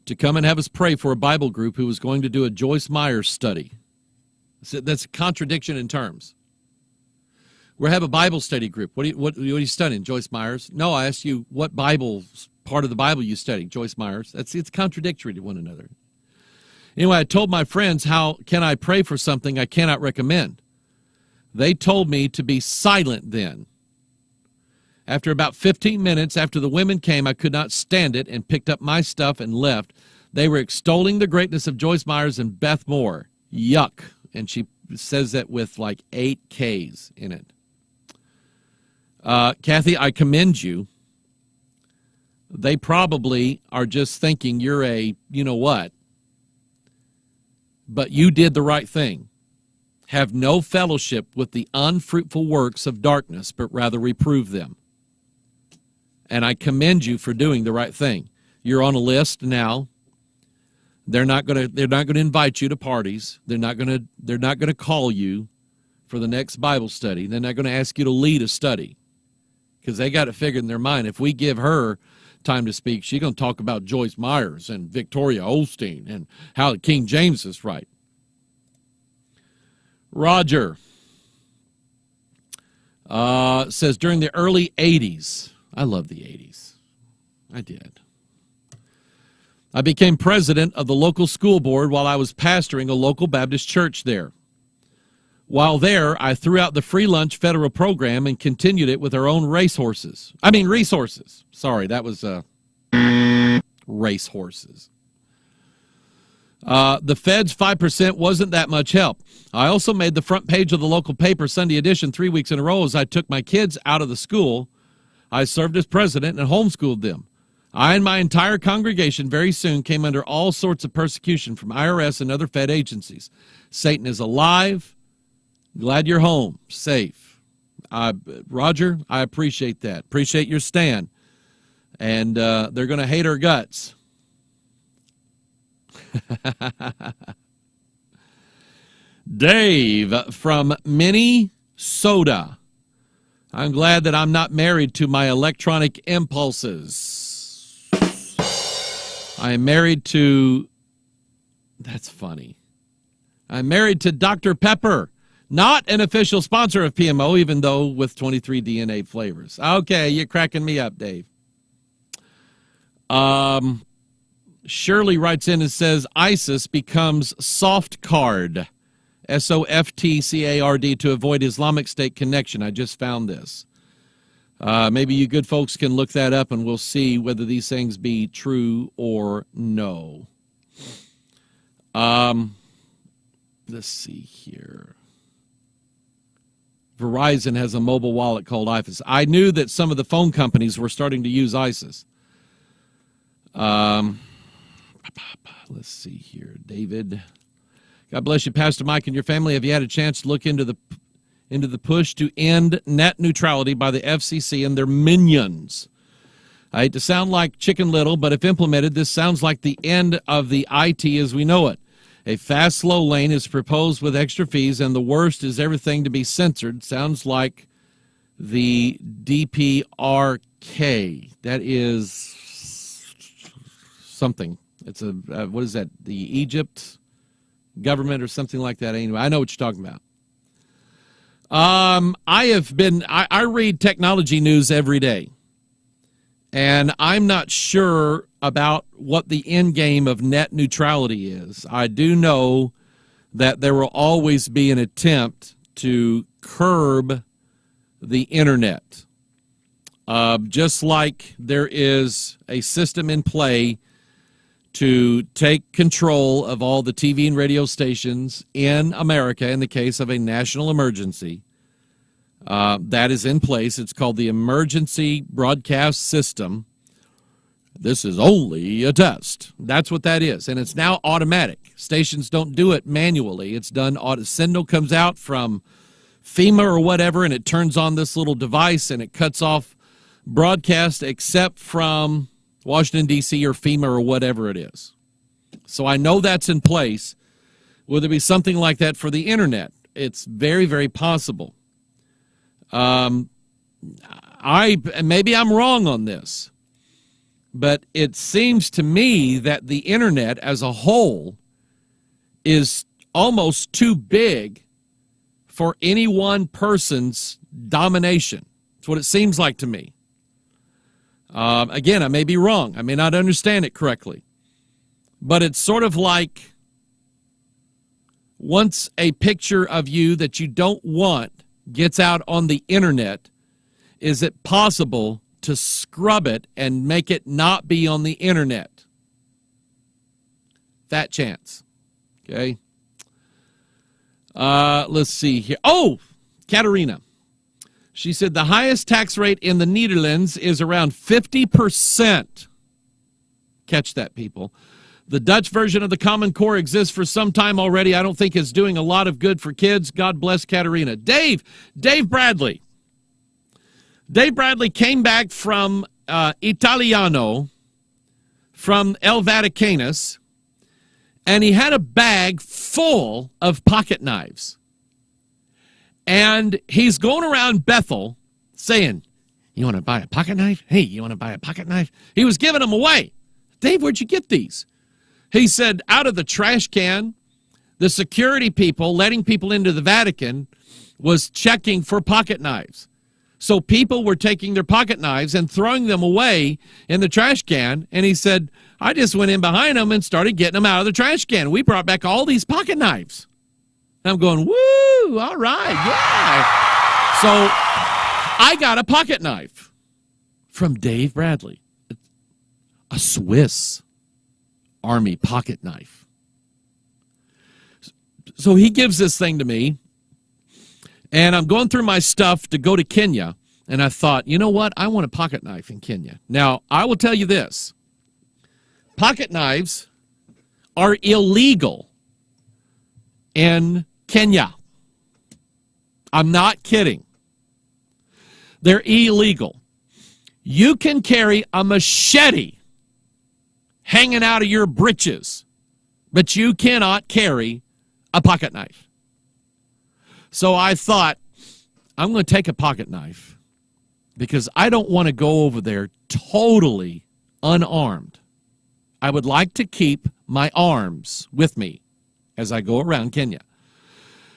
to come and have us pray for a Bible group who was going to do a Joyce Myers study. That's a contradiction in terms. We'll have a Bible study group. What are you studying? Joyce Myers? No, I asked you what Bible, part of the Bible you study. Joyce Myers. It's contradictory to one another. Anyway, I told my friends, how can I pray for something I cannot recommend? They told me to be silent then. After about 15 minutes after the women came, I could not stand it and picked up my stuff and left. They were extolling the greatness of Joyce Myers and Beth Moore. Yuck. And she says that with like 8 Ks in it. Kathy, I commend you. They probably are just thinking you're a you-know-what. But you did the right thing. Have no fellowship with the unfruitful works of darkness, but rather reprove them. And I commend you for doing the right thing. You're on a list now. They're not going to invite you to parties. They're not going to call you for the next Bible study. They're not going to ask you to lead a study, because they got it figured in their mind. If we give her time to speak, she's going to talk about Joyce Myers and Victoria Osteen and how King James is right. Roger says, during the early 80s, I love the 80s. I did. I became president of the local school board while I was pastoring a local Baptist church there. While there, I threw out the free lunch federal program and continued it with our own resources. Sorry, that was racehorses. The Fed's 5% wasn't that much help. I also made the front page of the local paper Sunday edition 3 weeks in a row as I took my kids out of the school I served as president and homeschooled them. I and my entire congregation very soon came under all sorts of persecution from IRS and other Fed agencies. Satan is alive. Glad you're home, safe. Roger, I appreciate that. Appreciate your stand. And they're going to hate our guts. Dave from Minnesota. I'm glad that I'm not married to my electronic impulses. I am married to, that's funny. I'm married to Dr. Pepper, not an official sponsor of PMO, even though with 23 DNA flavors. Okay, you're cracking me up, Dave. Shirley writes in and says, ISIS becomes soft card. SOFTCARD to avoid Islamic State connection. I just found this. Maybe you good folks can look that up and we'll see whether these things be true or no. Let's see here. Verizon has a mobile wallet called ISIS. I knew that some of the phone companies were starting to use ISIS. Let's see here. David. God bless you, Pastor Mike, and your family. Have you had a chance to look into the push to end net neutrality by the FCC and their minions? I hate to sound like Chicken Little, but if implemented, this sounds like the end of the IT as we know it. A fast, slow lane is proposed with extra fees, and the worst is everything to be censored. Sounds like the DPRK. That is something. It's a, what is that, the Egypt government or something like that. Anyway, I know what you're talking about. I read technology news every day, and I'm not sure about what the end game of net neutrality is. I do know that there will always be an attempt to curb the internet, just like there is a system in play to take control of all the TV and radio stations in America in the case of a national emergency. That is in place. It's called the Emergency Broadcast System. This is only a test. That's what that is. And it's now automatic. Stations don't do it manually. It's done. Signal comes out from FEMA or whatever, and it turns on this little device, and it cuts off broadcast except from Washington, D.C., or FEMA, or whatever it is. So I know that's in place. Will there be something like that for the internet? It's very, very possible. Maybe I'm wrong on this, but it seems to me that the internet as a whole is almost too big for any one person's domination. That's what it seems like to me. Again, I may be wrong. I may not understand it correctly. But it's sort of like once a picture of you that you don't want gets out on the internet, is it possible to scrub it and make it not be on the internet? Fat chance. Okay. Let's see here. Oh, Katerina. She said the highest tax rate in the Netherlands is around 50%. Catch that, people. The Dutch version of the Common Core exists for some time already. I don't think it's doing a lot of good for kids. God bless Katerina. Dave Bradley. Dave Bradley came back from Italiano, from El Vaticanus, and he had a bag full of pocket knives. And he's going around Bethel saying, you want to buy a pocket knife? Hey, you want to buy a pocket knife? He was giving them away. Dave, where'd you get these? He said, out of the trash can, the security people letting people into the Vatican was checking for pocket knives. So people were taking their pocket knives and throwing them away in the trash can. And he said, I just went in behind them and started getting them out of the trash can. We brought back all these pocket knives. And I'm going, woo, all right, yeah. So I got a pocket knife from Dave Bradley, a Swiss Army pocket knife. So he gives this thing to me, and I'm going through my stuff to go to Kenya, And I thought, you know what? I want a pocket knife in Kenya. Now, I will tell you this. Pocket knives are illegal in Kenya. I'm not kidding. They're illegal. You can carry a machete hanging out of your breeches, but you cannot carry a pocket knife. So I thought, I'm going to take a pocket knife because I don't want to go over there totally unarmed. I would like to keep my arms with me as I go around Kenya.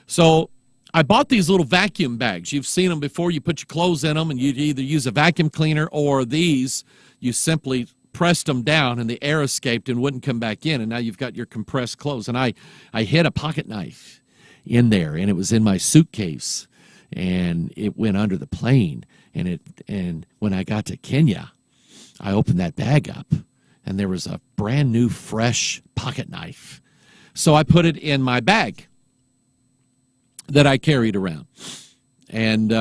So I bought these little vacuum bags. You've seen them before. You put your clothes in them, and you either use a vacuum cleaner or these. You simply pressed them down, and the air escaped and wouldn't come back in, and now you've got your compressed clothes. And I hid a pocket knife in there, and it was in my suitcase, and it went under the plane. And when I got to Kenya, I opened that bag up, and there was a brand new, fresh pocket knife. So I put it in my bag that I carried around. And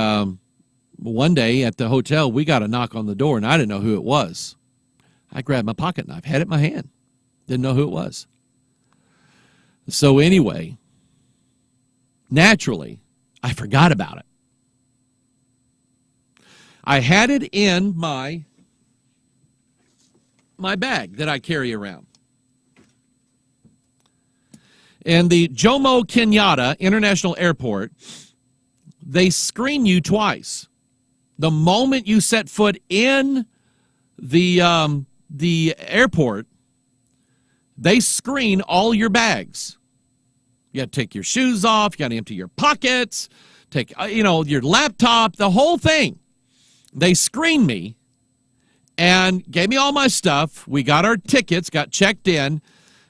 one day at the hotel, we got a knock on the door, and I didn't know who it was. I grabbed my pocket knife, had it in my hand, didn't know who it was. So anyway, naturally, I forgot about it. I had it in my bag that I carry around. And the Jomo Kenyatta International Airport, they screen you twice. The moment you set foot in the airport, they screen all your bags. You got to take your shoes off. You got to empty your pockets, take your laptop, the whole thing. They screened me and gave me all my stuff. We got our tickets, got checked in,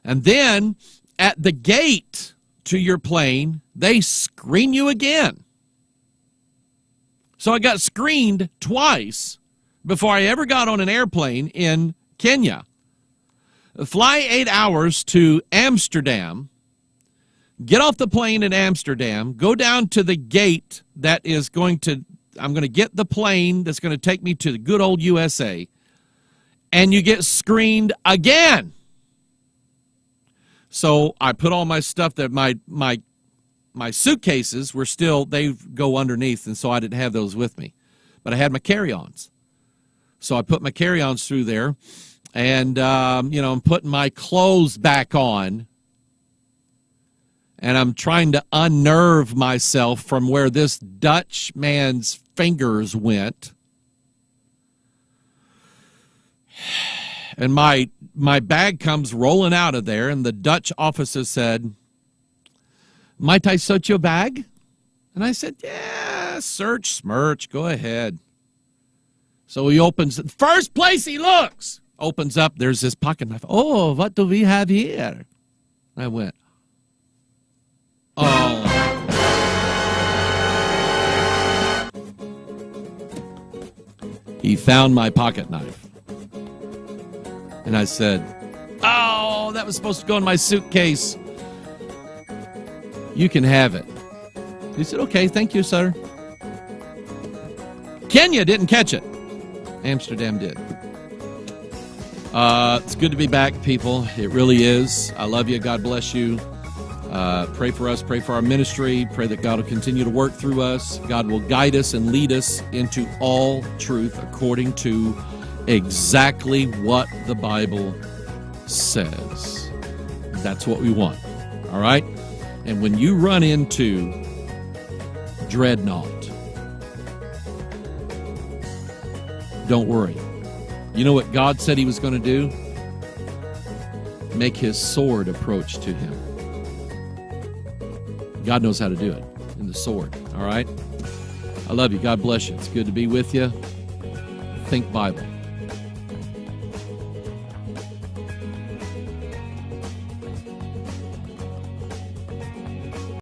and then at the gate to your plane, they screen you again. So I got screened twice before I ever got on an airplane in Kenya. Fly 8 hours to Amsterdam, get off the plane in Amsterdam, go down to the gate that is I'm going to get the plane that's going to take me to the good old USA, and you get screened again. So I put all my stuff that my suitcases were still, they go underneath, and so I didn't have those with me. But I had my carry-ons. So I put my carry-ons through there, and, I'm putting my clothes back on, and I'm trying to unnerve myself from where this Dutch man's fingers went. And my bag comes rolling out of there, and the Dutch officer said, "Might I search your bag?" And I said, "Yeah, search, smirch, go ahead." So he opens, first place he looks, opens up, there's this pocket knife. "Oh, what do we have here?" I went, "Oh." He found my pocket knife. And I said, "Oh, that was supposed to go in my suitcase. You can have it." He said, "Okay, thank you, sir." Kenya didn't catch it. Amsterdam did. It's good to be back, people. It really is. I love you. God bless you. Pray for us. Pray for our ministry. Pray that God will continue to work through us. God will guide us and lead us into all truth according to exactly what the Bible says. That's what we want. All right? And when you run into Dreadnought, don't worry. You know what God said he was going to do? Make his sword approach to him. God knows how to do it in the sword. All right? I love you. God bless you. It's good to be with you. Think Bible.